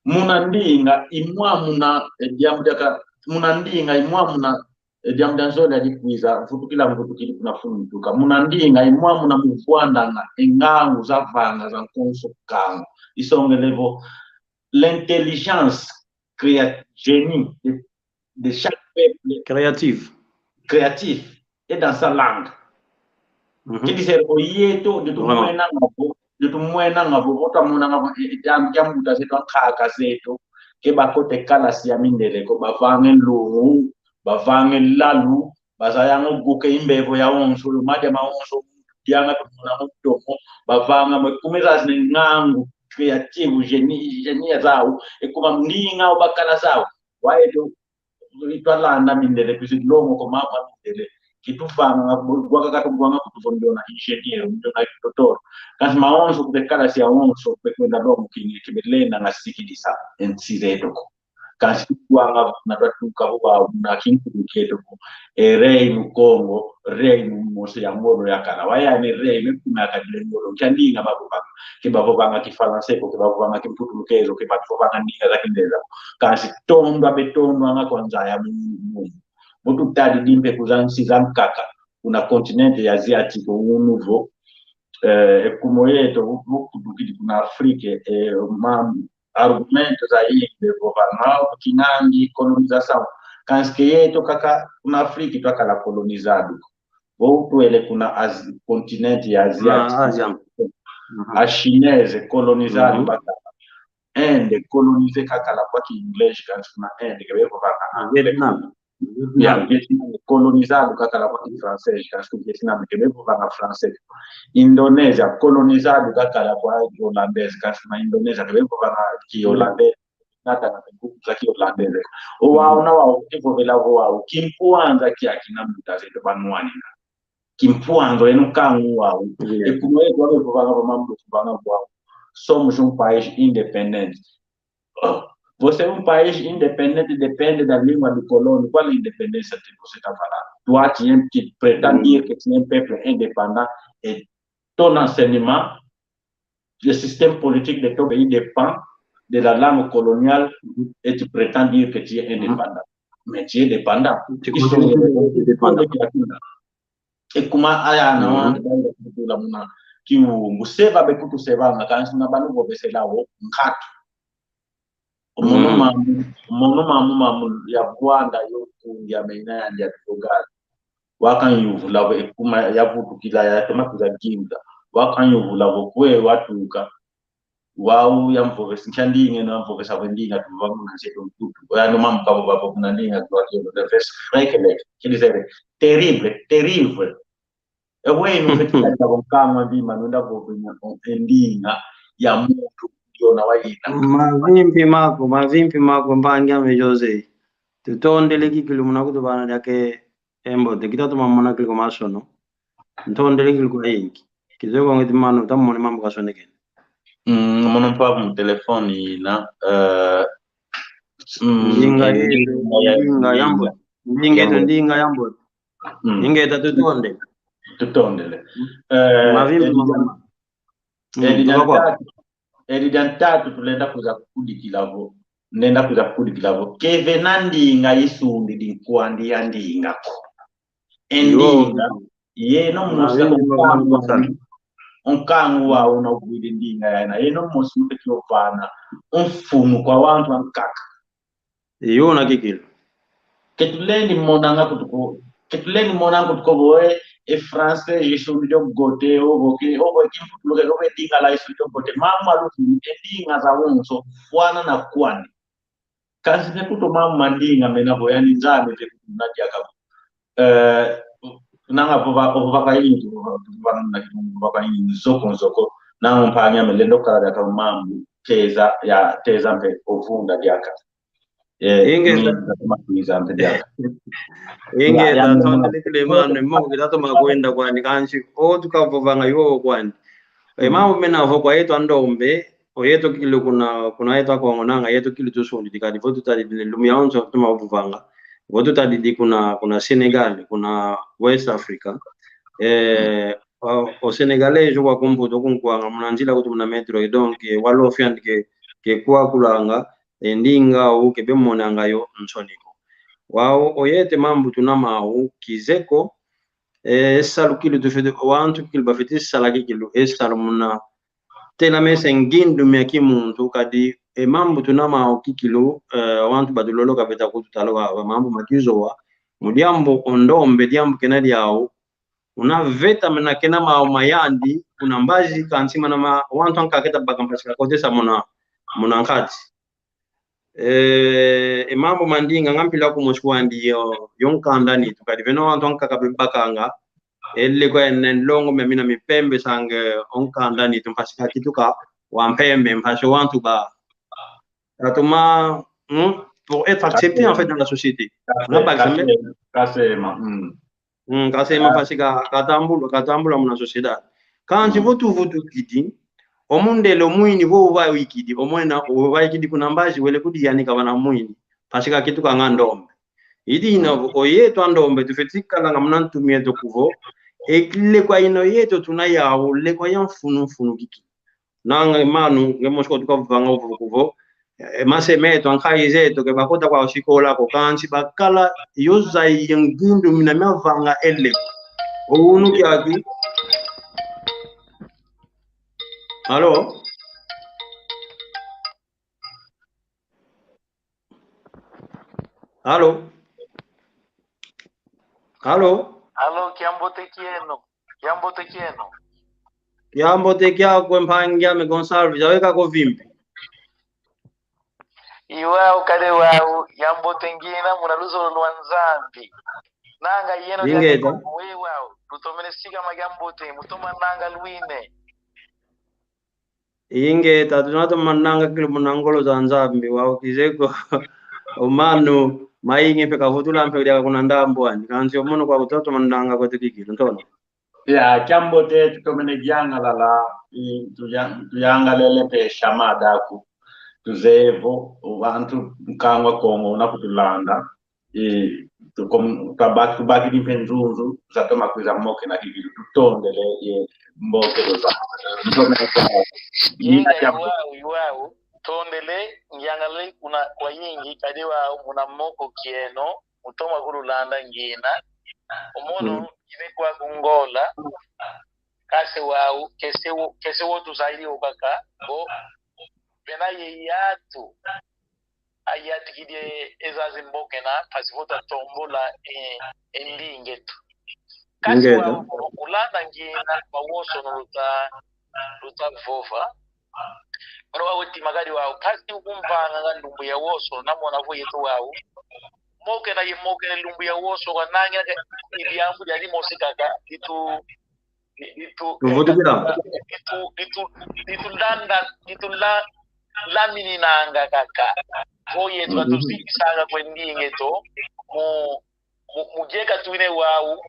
munandinga imwa muna diamudaka munandinga imwa muna diam danzola di kuiza futukila mfutukili kuna funituka munandinga imwa muna muvwanda nga engangu za vanga za nkonso kangu isongelevo l'intelligence génie de chaque peuple créatif est dans sa langue. Qui dit c'est oyeto de tout moyen ngabo de tout moyen ngabo mota mona ngabo jam muta seto kaka seto ke bakote kala siamindele ko bavange lungu bavange lalu bazayanga guke imbevo ya onso lumade ma onso dianga tumuna mutomo bavanga mekumeza ngangu creative genie zao ekuma mninga obakala zao waedo itwalanda mindele kuzidlomo ko mama mindele kitufanga gwaka kubwanga kutufondona engineer ndona doctor kasi maonso kubekala sia onso bekwenda lomo kinyi kibelenda ngasikidisa ensiredo kasi kwanga na tatuka wa na kinkuketo rei mu Congo rei mu mose ya ngoro ya kana waya ni rei mekuma kadile ngoro kyandinga babu banga kifalanse ko babu banga kimputukezo ke babu banga ninga za kindeza kasi tomba betomba nga kwanza ya mu mutu tadi dimbe kuzansi zankaka una continente ya asiatique ou nouveau kumoyeto kudukidi kuna Afrique argumento za yimbe governal kinangi colonisation kanske yeto kaka kuna Afrique twakala colonizado bo tuele kuna continente ya asiatique a chinese colonizado baka ende coloniser kaka la kwa English kanske kuna ende kebeko baka Vietnam colonizado kaka la kwa français kanske Vietnam kebeko baka français Indonesia colonizado kaka la kwa hollandais kanske na Indonesia kebeko baka ki hollandais nata na nguvu za ki hollandais o wao na wao hivyo vela wao kimpuanza kiakina mtazeto banwani kimpuanzo eno kangu wao ekumwe kwa baka mambo kubanga wao somos país independente. Você país independente depende da língua do colônia. Qual é a independência que você está falando? Tu que pretende dire que tu es un peuple indépendant et ton enseignement, le système politique de ton pays dépend de la langue coloniale et tu prétends dire que tu es indépendant. Mais tu es dépendant. Et comment ayana kiungu seva bekutu sevanga kansi na banu bobeselawo nkatu mono mamu ya Rwanda yokundi amena ya togala wakanyuvula ekuma yavutu kila ya temakuza kinga wakanyuvula bokwe watuka wau yamvovesa nchandinge na mvovesa vendinga tuvangu na seto mtutu ya no mamu kabo babo kuna ndinga kwa kile de vers frekele kile terrible Ewenu fetika tabonkamwa bima nunda bobenya endinga ya mtu yona waita mavimpi mako mbanga mejose tutondele kikilo munakuto bana yake embo de kitatu mamona kiko masono ntondele kiko yinki kizoko ngeti mano tamone mambo kasoneke mono pa mu telefoni na ndinga yambo ndinga tutonde tutondele eridantatu tulenda kuza kudikilavo nenda kuza kudikilavo kevenandinga isundi dinkwandi yandinga endinga yeno musa onkangu wa una ubwidi ndinga yana yeno musa mpekiovana mfumu kwa wantu wankaka yona kikilo ketuleni monanga kutuko ketuleni monanga kutuko boe e français je suis de gote o que o kimpu lo que robe dinga la isu de gote mama lu dinga za wonso fwana na kwani kazi ne kuto mama ndinga mena boyani nzame te kunadia ka nanga bova ka yingi bova ka yingi zoko na mpanya melendo kala ka mambu teza mpe ofunda diaka ingeza tonde kilemano mo kidato makwenda kwani kanchi o tukavovanga yo kwani mambo menavo kwa yetu andombe oyeto kilo kuna yetu akongonanga yetu kilo tusundi dikadi votu tadi lumia onzo tumavuvanga votu tadi kuna Senegal kuna West Africa o Senegalais kwa kumbuto kunkwanga munanjila kuti muna metro donc walofi andike ke kwa kulanga ndinga ukebe monanga yo nsoniko wao oyete mambo tunamau kizeko salu kilo tufede wantu kilo bafiti salaki kilo salu muna tena mesa ngindu miaki muntu kadi mambo tunamau kikilo wantu badulolo kabeta kututalo wa mambo makizoa mudiambo ondombe diambo kenali yao una veta mena kena mau mayandi una mbazi kansima na wantu ankaketa bakampasika kotesa muna nkati mambo mandinga ngampila ku mushwandi yonkanda ni tukadi veno wantu ankakabakanga elle ko en longo memina mipembe sange onkanda ni tumpasika kituka wampembe mpaso wantu ba atuma pour être accepté en fait dans la société kasema pasika katambula muna sociedad kanji votu kidi omundelo mwini vo wa wikidi omwena wa wikidi kuna mbaji wele kudi yani kabana mwini pasika kitu kanga ndombe idi ino oyeto ndombe tufetika nga mnantu mieto kuvo ekile kwa ino yeto tunayawo le kwa yamfunu kiki nanga manu ngemoshko tukavanga ovo kuvo masemeto ankaizeto ke bakota kwa shikola ko kansi bakala yoza yengindu mina mavanga elle unu kyaki Allo? Allo? Allo? Allo, chiambote chieno. Chiambote kia kwempangia me Gonsalves, aweka ko vimpi. Iwao kade wao, yambote ngina munaluzo lwanzambi. Nanga yeno Ingeta. we wao, tutomene siga magambote, mutoma nanga luine. Ingeta tunato mananga kile munangolo za nzambi wao kizeko omanu mainge peka vutula mpe dia kuna ndambwani kanzi omono kwa kutoto mananga kwa tikikilo ntono ya chambote tukomene janga lala tuyanga lele pe shamada ku tuzevo wantu mkangwa kongo unakutulanda tukabaki ni penzunzu zatoma kuza moke na hivi tutondele ye mboke za iwao tondele ngiyangale kuna kwa yingi kadi wao muna moko kieno mutoma kululanda ngina omono ibe kwa kungola kase wao kese wotu zaidi ubaka bo bena yeyatu ayati kidie ezazi mboke na pasivota tombola endingetu kasi wao kulanda ngina kwa woso no luta vova mwana wawe timagari wao kasi ukumvanga nga lumbu ya woso namona vo yetu wao moke na yemoke lumbu ya woso kwa nanya iliambu jadi mosikaka itu lamini nanga kaka vo yetu atusikisanga kwendinge to mujeka tuine wao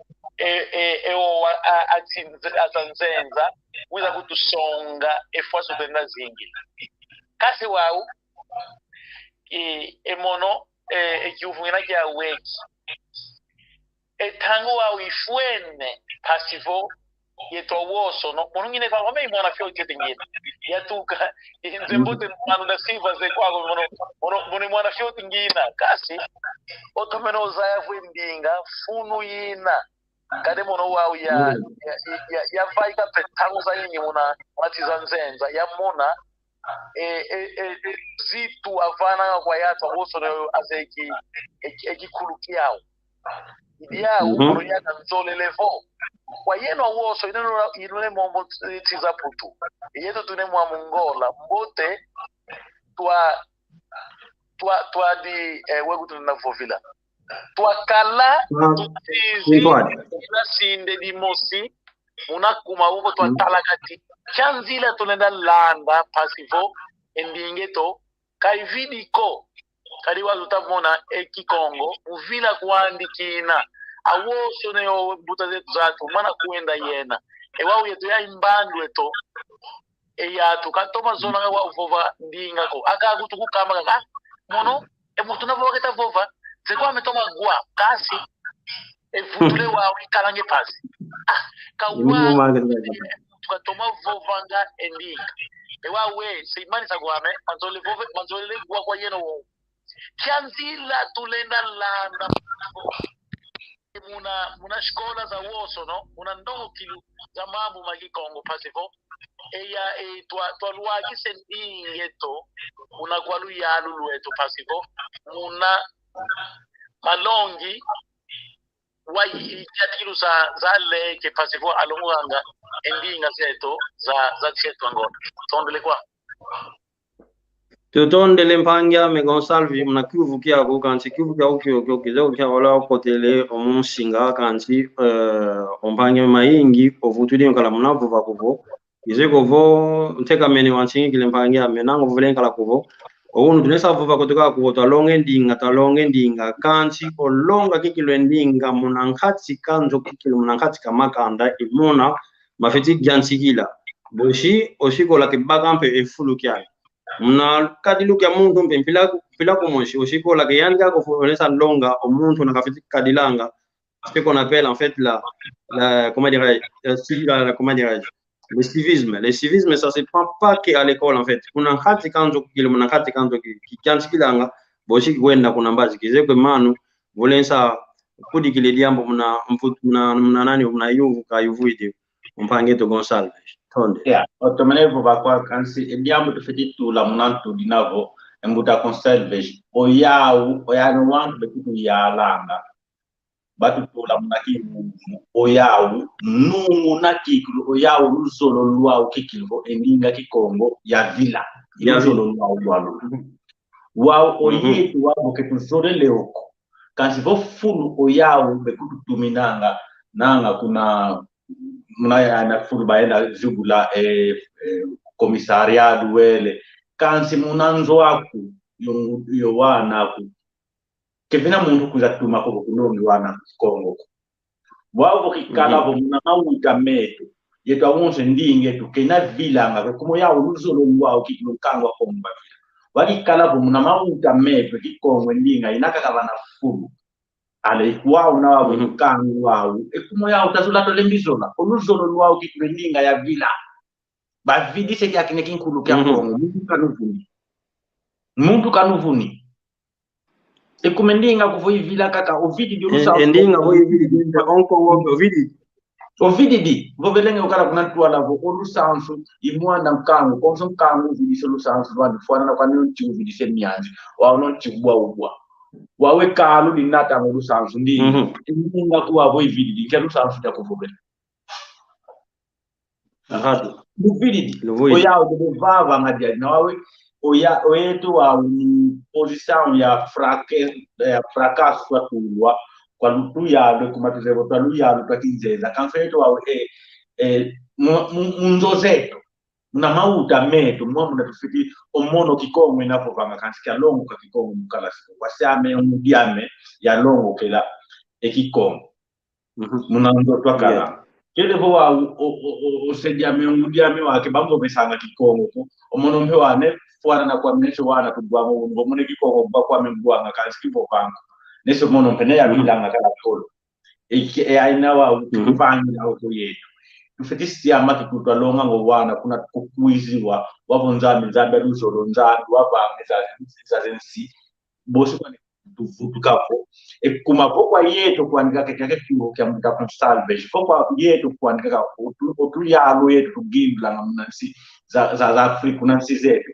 atanzenza wiza kutusonga efwaso tenda zingi kasi wao emono ekiuvungina kya weki etango wao ifwene pasivo yeto woso no kunungine kwa wame imona fio ketingine yatuka nzembote mwana da siva ze kwa mono mwana fio tingina kasi otomeno zaya fwendinga funu yina kade mono wao ya vaika petango za yini muna matiza nzenza ya mona zitu avana kwa yatu woso no azeki ekikulukiao idiao mono yaka nzole levo kwa yeno woso inone mombo tiza putu yeto tune mwa mungola mbote tua di wegu tunna fovila twakala tutizi sinde di mosi munakuma ubo twatalakati chanzila tunenda landa pasivo endingeto kaividiko kaliwa tutamona ekikongo uvila kuandikina awoso neo buta zetu zatu mana kuenda yena ewa yetu ya imbandu eto eya tukatoma zona wa vova ndinga ko aka kutuku kama kaka mono mutuna vova keta vova zekwa metoma gwa kasi evutule wa wikalange pasi kawa tukatoma vova nga endinga ewa we seimani sagwame manzole gwa kwa yeno wo Kianzila tulenda landa muna shkola za woso no muna ndongo kilu za mambo magikongo pasivo eya twaluaki sendi yeto muna kwalu yalu lueto pasivo muna malongi wai jatilu za leke pasivo alonganga endinga seto za seto angona tondele kwa tutondele mpangya me Gonsalvi mna kivukia ko kansi kivukia ukyo kizo kya wala kotele omunsinga kansi ompangya mayingi ovutuli kala mnavu vakuvo izeko vo nteka mene wansingi kile mpangya me nango vulen kala kuvo onu tunesa vuva kutoka kuvo talonge ndinga kansi olonga kikilo ndinga munankhatsi kanzo kikilo munankhatsi kamakanda imona mafeti gyansikila boshi oshikola kibagampe efulu kyane mna kadiluka muntu mpila kumonshi oshikola ke yanga ko fonesa longa omuntu nakafiti kadilanga ce qu'on appelle en fait la comment dirais le civisme ça se prend pas qu'à l'école en fait kuna hati kanzo kile mna hati kanzo kilanga boshi kwenda kuna mbazi kizeko manu volensa kudi kile diambo mna nani mna yuvuide mpange to Gonsalves tonde otomenevo bakwa kansi ebiambo tufeti tula munantu dinavo embuta Gonsalves oyanu wantu bekutu yalanga batu tula munaki oyawu nungu nakikulu oyawu luzolo lwa kikilvo endinga kikongo ya vila luzolo lwa lwalu wao oyetu wabo ketuzore leoko kansi vo fulu oyawu bekutu tuminanga nanga kuna muna na fulu baenda zugula komisariado wele kansi munanzo waku yo wana ku kevina muntu kuzatuma ko kunongi wana Kongo wao kikala bo muna mauta meto yetu awonse ndinge tu kena vilanga komo ya uluzolo wao kikukangwa komba wali kala bo muna mauta meto kikongo ndinga inaka kabana fulu ale wao na wao kangu wao ekumo ya utazula to lembizola oluzolo wao kikweninga ya vila ba vidise kya kineki nkulu kya Kongo muntu kanuvuni ekumendinga kuvo ivila kaka ovidi diolusa endinga vo ivili onko ovidi di vovelenge ukala kuna twala vo olusansu imwana mkangu konso mkangu vidise olusansu lwandi fwana na kwani nchi vidise mianzi wao no chibwa ubwa wawe kalu dinata olusansu ndi endinga kuwa vo ivili di kya olusansu ya kuvovela ahadi uvidi oyao de vava ngadia na wawe oyetu wa position ya fracasso atulwa kwa lutu yalo kumatuzevo kwa lutu yalo kwa kinzeza kanfeto wa munzozeto muna mauta meto muna tufiti omono kikongo inapopanga kansikia longo kwa kikongo mukala siku kwa siame umudiame ya longo kela kikongo muna ndoto wakala kele vo osediame umudiame wake bango besanga kikongo omono mpe wane fwana na kwa mnesho wana tugwamo ngomune kikongo kwa mbwanga kanski bopanga neso mono mpene ya bilanga kala tolo aina wa kufanyi na yetu tufetisi ya maki kutwalonga ngobwana kuna kukuiziwa wabonzami nzambe luzolo nzambe wabanga zazensi bosi kwa tukafo kumavokwa yetu kuandika kekeke kiwo kya muta Gonsalves fokwa yetu kuandika otuyalo yetu tugindla ngamnansi za Afrika nansi zetu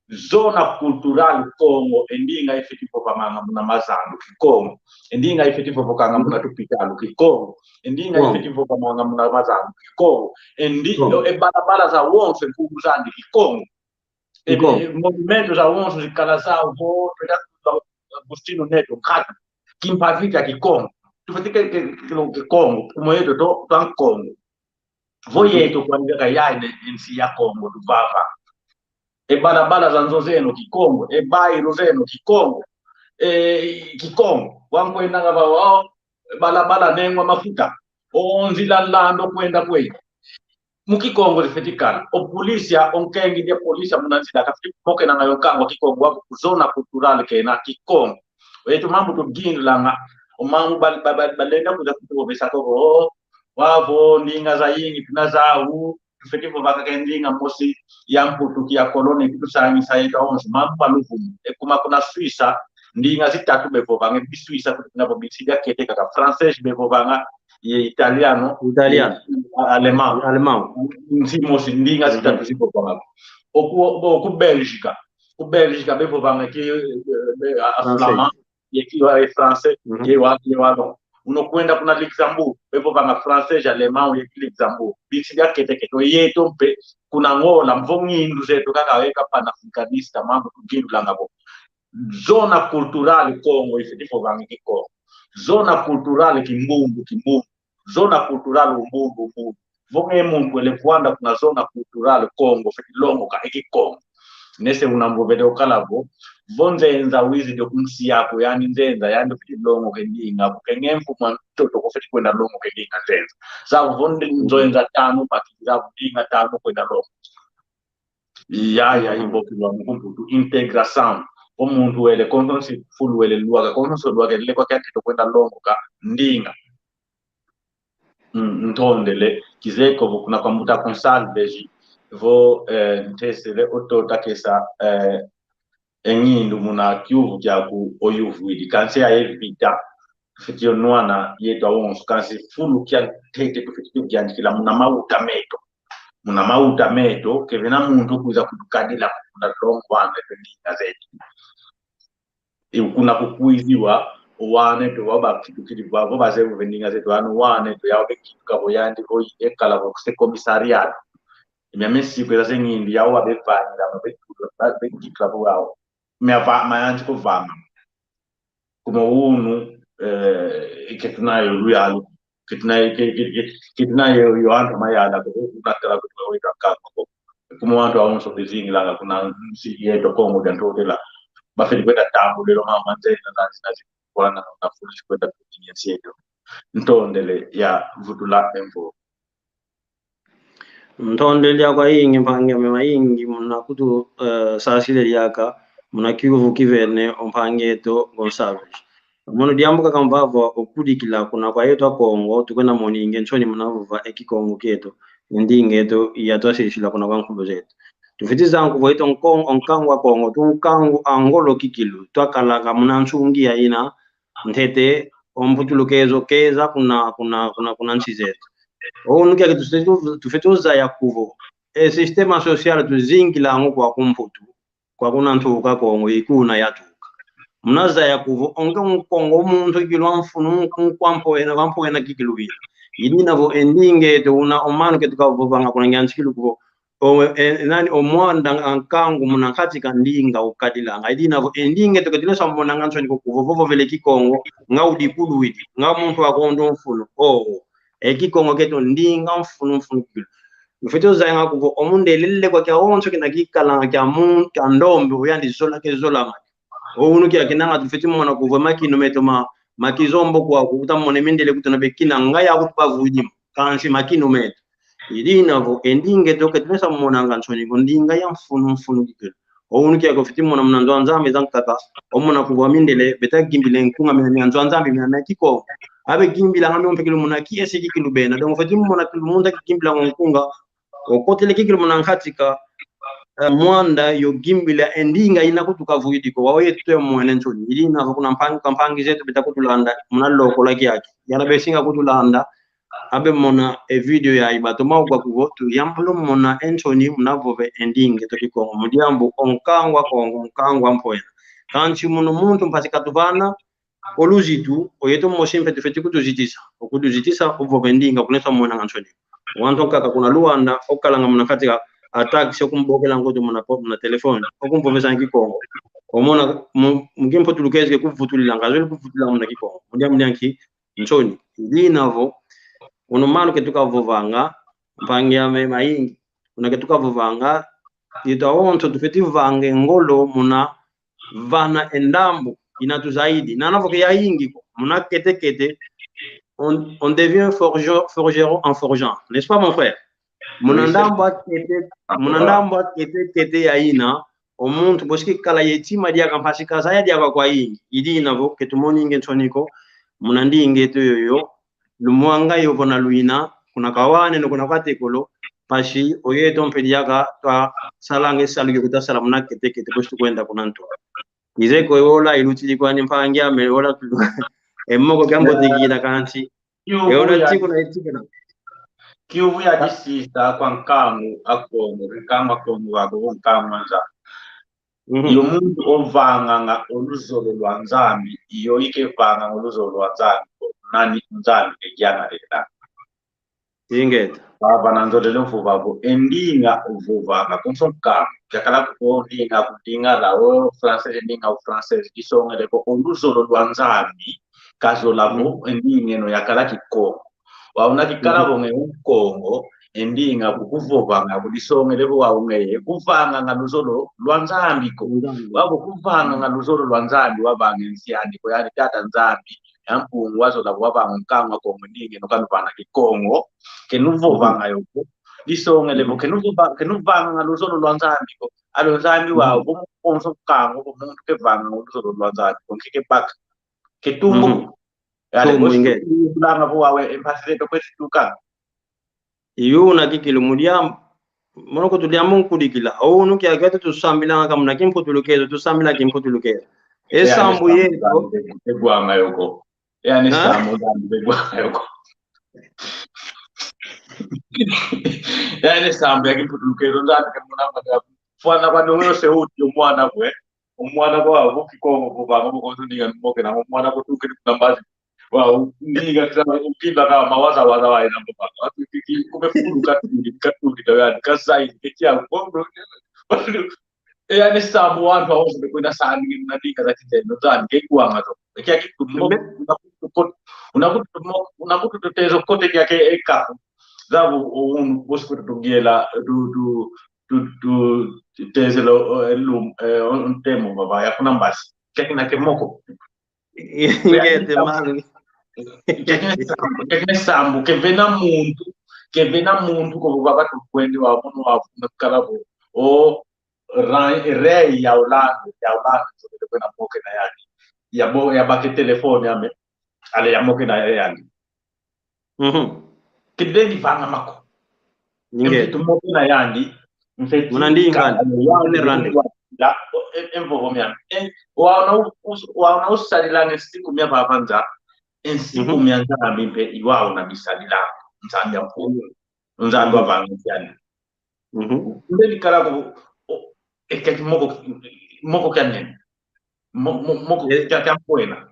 zona cultural Kongo endinga efetivo pamanga muna mazandu Kongo endinga efetivo pokanga muna tupitalo Kongo endinga efetivo pamanga muna mazandu Kongo endinga ebalabala za wonse nkuzandi Kongo movimento za wonse zikala zao vo Agustino Neto katu kimpavita Kongo tufatike Kongo kumoyeto to Kongo voyeto kwandika yaine ensi ya Kongo tuvava ebalabala za nzozeno Kikongo ebairo zeno Kikongo Kikongo wangu enanga wao balabala nengwa mafuta onzila lando kwenda kwenda mukikongo lifetikana opolisia onkengi dia polisia munanzila kafiti moke na ngayokangwa Kikongo wako kuzona kulturale kena Kikongo wetu mambo to ginlanga omamu balenda kuza kutobe sakoko wavo ndinga za yingi tunazawu tufetivo vanga kendinga mosi yamputu kia koloni tusangi saita onze mampa luvumu ekuma kuna Suissa ndinga zitatu bevo vanga bisuisa kutinabo bisidia kete kaka francais bevo vanga ye italiano allemand mosi ndinga zitatu zipo vanga ku Belgica bevo vanga ki flamand ye ki wa français ye wa don unokwenda kuna Luxembourg bevo vanga français allemand ye ki Luxembourg bisidia kete yeto mpe kuna ngola mvongi nduzetu kaka weka panafricanista mambo kugindulanga bo zona culturale Congo ifetifo vanga ki Congo zona culturale kimbumbu zona culturale umbumbu vonge mungu ele kuanda kuna zona culturale Congo fetilongo ka eki Congo nese unambovele okalavo vonzenza wizi ndio kumsi yako yani nzenza yani fetilongo kendinga kukengemfu mwantoto kufeti kwenda longo kendinga nzenza za vonde nzoenza tano pakiza kudinga tano kwenda longo ya imboki lwa mkumbutu integration omuntu wele kontonsi full wele luaga kontonsi luaga le kwa kati kwenda longo ka ndinga ntondele kizeko kuna kwa muta consalveji vo ntesele otota kesa engindu muna kyuvu kya ku oyuvu idi kanse ya evita fitio nwana yeto awonso kanse full kya tete kufitio kya ndikila muna mauta meto kevena muntu kuza kutukadila kuna longo ande ndinga zetu kuna kukuiziwa wane to waba kitukiri babo baze vendinga zetu anu wane to yawe kituka boyandi ko ekala ko se commissariat imyamesi kweza sengindi yawo abevanda bekitukla bwao myava mayanti ko vama kuma unu ketunayo luyalo ketunayo yohantu mayala ko unatala ko weka kako kuma wantu awonso bezingilanga kuna si yeto Kongo dantotela bafeli kwenda tambo lelo mama nzena nazi bwana nafulishi kwenda kunyenya sieto ntondele ya vutula emvo ntondele ya kwa yingi mpange mema yingi munakutu sasile yaka munakivu kivene ompange to Gonsalves mono diambuka kambavo okudikila kuna kwa yeto Kongo tukena moninge nchoni munavuva ekikongo keto ndinge to yatwasishila kuna kwa nkulo zetu tufitiza nkuvo ito onkangu wa Kongo tunkangu angolo kikilu twakalaga munanchungi ya ina ntete omputulukezo keza kuna nchi zetu onukia tufituza ya kuvo sistema social tuzingila ngo kwa kumputu kwa kuna ntuka Kongo ikuna yatuka munaza ya kuvo onka Kongo muntu kilwa mfunu kwampo ena kikiluwira yidina vo endinge to una omano ketuka vanga kuna nganchi kiluko nani omwanda ankangu munakati kandinga ukadila ngaidina vo endinge to kedina sambona ngancho niko kuvovo vele kikongo ngaudi kuluwidi nga muntu akondo mfuno ekikongo keto ndinga mfuno kilo mfeto zanga kuvo omundelele kwa kya onso kinakikala kya muntu kandombe uyandi zola kezola unu kya kinanga tufeti mona kuvo makino meto makizombo kwa kutamone mindele kutona bekina ngaya kupavuji kanshi makino meto idina vo endinge to ketlesa mona nganchoni ndinga ya mfuno dikelo unu kya ko fiti mona mnanzo nzambe zankaka omona kuvo mindele beta gimbile nkunga mnanzo nzambe mna kiko abe gimbila ngamo mpekelo mona kiesi kikilo bena donc fiti mona kilumunda gimbila nkunga okotele kikilo mona nkatika mwanda yo gimbila endinga ina kutuka vuidiko wawe twe mwene nchoni idina vo kuna kampangi zetu beta kutulanda mona loko laki yake yana besinga kutulanda abe mona video ya ibato mau kwa kuvotu yampulo mona Anthony munavove endinge to kikongo mudiambu onkangwa Kongo nkangwa mpoena kanchi muno muntu mpasika tuvana oluzitu oyeto moshimfe tufeti kutuzitisa okuduzitisa uvove endinga kunesa mona Anthony wanto kaka kuna luanda okalanga muna katika attack sio kumbokela ngoto muna pop na telefone okumvovesa nkikongo omona mugimpo tulukeze kuvutulila ngazwe kuvutulila muna kikongo mudiambu nyanki nchoni linavo unomano ketuka vovanga mpangia mema yingi unaketuka vovanga yitawonto tufeti vange ngolo muna vana endambo inatu zaidi na navoke ya yingi muna kete on devient forgeron en forgeant n'est-ce pas mon frère munandambo kete ya ina omuntu boski kala yetima dia kampasi kaza ya dia kwa yingi idi navo ketumoni ngentoniko munandinge to yoyo lumwanga yovo na luina kuna kawane no kuna kwatekolo Pashi oye ton pediaga twa salange saluge kuta salamuna kete kustu kwenda kunanto. Ize ko yola iluti kwa nimpangia me yola emmoko kambo digina kanti. Yola tiku na itikena. Kiuvu ya disista kwa nkamu akongo, nkamu akongo wako nkamu manza. Iyo mundu ovanga nga oluzolo lwa nzambi, iyo ike vanga nga oluzolo lwa nzambi, nani nzambi ejana leta. Ingeta. Baba nanzolele mfuvako, endinga uvuvanga, kunso nkamu, jakala kuko ndinga kudinga la o francese ndinga o francese, kisonga leko oluzolo lwa nzambi, kazo lavo endinga no yakala kiko. Wauna kikala bonge Kongo endinga kukuvovanga kulisongele waungeye kuvanga nga luzolo lwa nzambiko wabo kuvanga nga luzolo lwa nzambi wabanga nsiyandi ko yani tata nzambi yampungu wazo la wabanga nkanga ko ndinge no kanuvana kikongo kenuvovanga yoko lisongele bo kenuvanga nga luzolo lwa nzambiko alo nzambi wawo kumonso kango kumuntu kevanga nga luzolo lwa nzambiko nkike pak ketumbu yale kulanga buwawe empasito kwesituka yuna kikilo mudia monoko tulia mungu dikila o nuki agata tu sambila kama kimpo tulukezo tu sambila kimpo tulukezo esambu yeto egwanga yoko yani sambu ndambe egwanga yoko yani sambu yakimpo tulukezo ndambe kemuna fwana kwano se uti umwana kwa bukikongo bubanga bukonzo ninga mmoke na umwana ko tukiri nambazi wow ninga kama ukimba kama mawaza waza ina mbapa watu kumefuru katuli dawani kasai kitia bombo yani sabu watu hao kwenda sana na dinga za kitendo zani kekuwa ngato kia kitu unakuta tutezo kote yake eka zabu bosku tugiela du tezelo un temo baba ya kuna mbasi kina kemoko ingete mali Kene sambu ke vena muntu ko baba to kwendi wa muno wa kalabo o rei ya ulando so ke kwena moke na yani ya bake telefone ame ale ya moke na yani kideni vanga mako ninge to moke na yani mfeti munandinga ne rande la emvo mya wa usalila ngesiku mya babanza ensiku mianza mimpe iwao na bisalila nzambi mpungu nzambi wavanga yani ndeli kala ko ekati moko kanene moko kya poena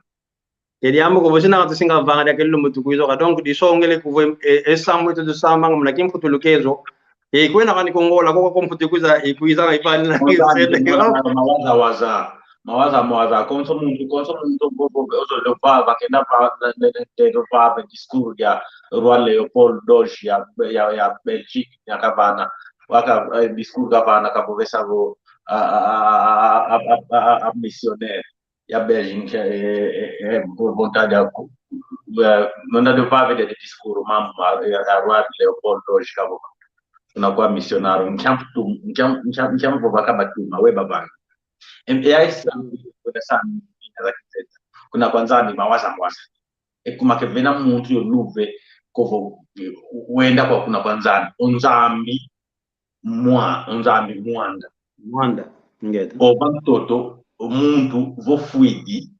eliambo ko bosina ka singa vanga da kello mutukuizo ka donc di songele ko esamwe to samanga mna kimpo tulukezo kwena kani kongola ko komputukuiza ikuiza ipani na mawaza konso muntu bobo ozo le baba kenda pa de baba discours ya roi Leopold II ya Belgique ya kabana waka discours kabana kabovesa go a missionnaire ya Belgique vontade non da baba de discours mamma ya roi Leopold II kabo tunakuwa missionario mchampu baba batuma we baba kuna kwanza ni mawaza ekuma kevena muntu yo luve kovo wenda kwa kuna kwanza onzambi mwanda ngeta oba toto omuntu vofuidi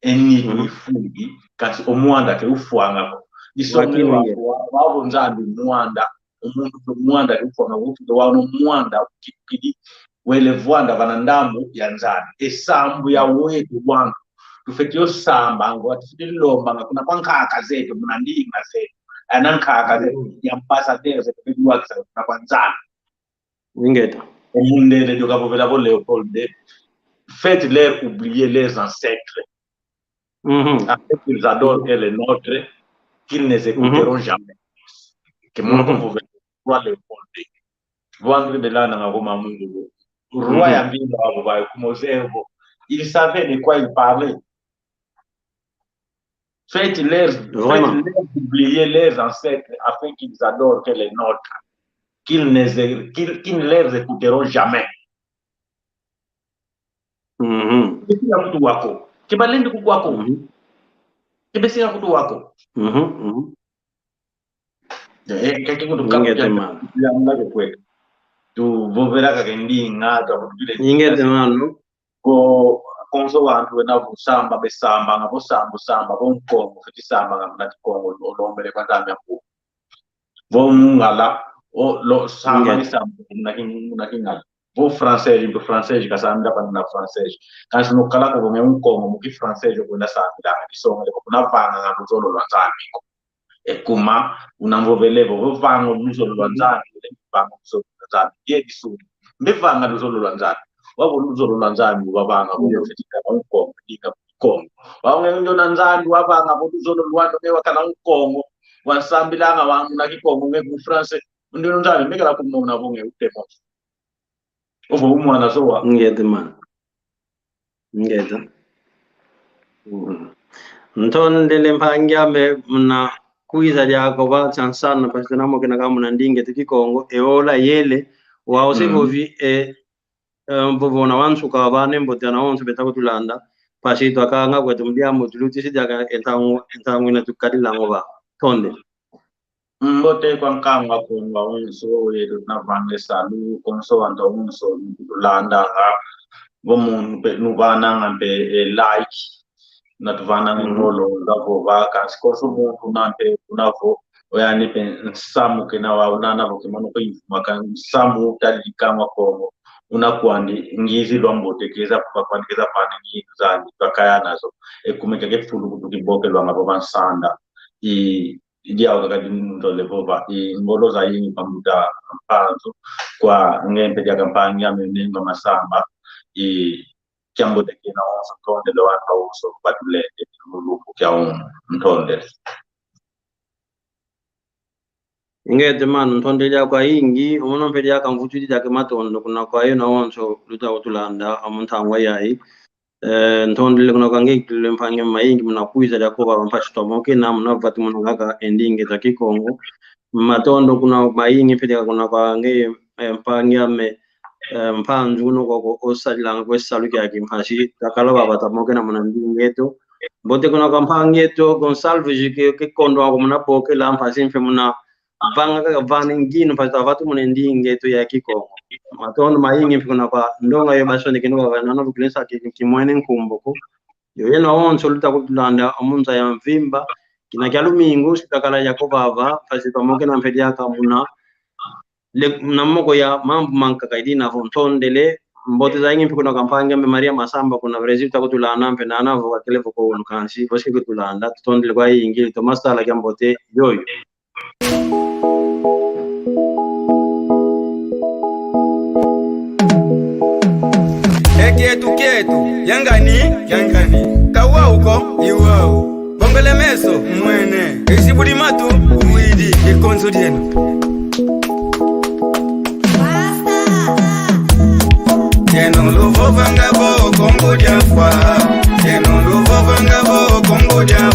eni fuidi kasi omwanda ke ufwanga isonge wa nzambi mwanda omuntu mwanda ke ufwanga ufudo wa mwanda kipidi wele vwanda vanandamu ya nzani esambu ya wetu wangu tufetio samba ngo atufitili lomba nga kuna kwa nkaka zetu muna ndinga zetu anankaka zetu ya ambassadeur zetu kujua kisa kuna kwa nzani ngeta omundele joka povela vo Léopold II faites leur oublier les ancêtres afin qu'ils adorent les nôtres qu'ils ne s'écouteront jamais que mon povela roi Léopold II vwandre de là na ngoma mungu roi ya mbinga wabo bayo kumozevo il savait de quoi il parlait. Faites-leur oublier les ancêtres afin qu'ils adorent que les nôtres, qu'ils ne les écouteront jamais. Kibesira kutu wako kibalende kuku wako kibesira kutu wako Kaki kutu kapja yanga kwe. Tu vovera ka ndinga to bile. Ingete mano. Ko konso wantu wena busamba besamba ngabo samba bonko fiti samba ngamna Kongo lombele kwa tamya ku. Ngala lo samba ni samba nakinga. Vo francês kasanda na francês. Kanso no kala ko me Kongo muki francês ko na samba di songa ko na vanga ngabo zolo lwanzami. Kuma unamvovelevo vovanga luzolo lwanzami vanga luzolo lwanzami ye disudi mbevanga luzolo lwanzami wabo luzolo lwanzami wabanga bofitika Kongo dika Kongo wawe ndo nanzami wabanga luzolo lwando mewa kana Kongo wansambilanga wangu na Kongo ngeku France ndo nzami mekala kumona bonge utemo ovo umwana sowa ngede man ngede Ntondele mpangyame mna kuiza lyako ba chansana pasina mo kina kama ndinge tikikongo eola yele wa osegovi mbona wansu ka bane mbote na onse betako tulanda pasito akanga kwetu mdiamo tuluti sidaka entangu ina tukadila ngoba tonde mbote kwa nkanga kwa onso yedo na vange salu konso ando onso tulanda bomu nubana ngambe like natuvana ngolo ndavo vakansi koso muntu nante unavo oyani pe samu kena wa unana vo kimono ko maka samu talikama Kongo unakwandi ngizi lwambote keza kwakwandikeza pane ni zali bakaya nazo ekumeka ke fulu kutukiboke lwanga bo bansanda idia wakati ndole bova ngolo za yini pamuta mpanzo kwa ngempe ya kampanya amenenga masamba Kiambo de kina onso tonde lo anta onso batulete muluku kya ntonde ingete man ntonde ya kwa ingi umuntu mpedi akamvutudi dake matondo kuna kwa hiyo na onso luta utulanda amuntangwa yayi ntonde le kuna kange le mpange maingi mnakuiza dako ba mpashito moke na mnavati munanga endinge za Kikongo matondo kuna maingi mpedi kuna kwa nge mpange ame mpanzu no ko osalanga kwesaluki akimhashi takalo baba tamoke na munandingeto bote kuna kampangeto Gonsalve ke kondo ako munapoke la mpasi mfe muna vanga ka vaningino pasta vatu munandingeto ya Kikongo matondo maingi mfe kuna kwa ndonga yo basone kino kwa nana buklesa kimwene nkumboko yo yena onso luta kutulanda omunza ya mvimba kina kyalumingo sitakala yakobava pasi tamoke na mpedi akamuna le namoko ya mambo manka kaidina vontondele mbote za ingi kuna kampanya me Maria Masamba kuna Brazil takutulana mpe nana vo akelevo ko unkansi boske kutulanda tondele kwa ingi to masala kya mbote yoyo Ketu yangani kawa uko iwao bongele meso mwene isibudi matu uidi ikonzo dieno Yeno luvo vanga bo Kongo diafwa Yeno luvo vanga bo Kongo diafwa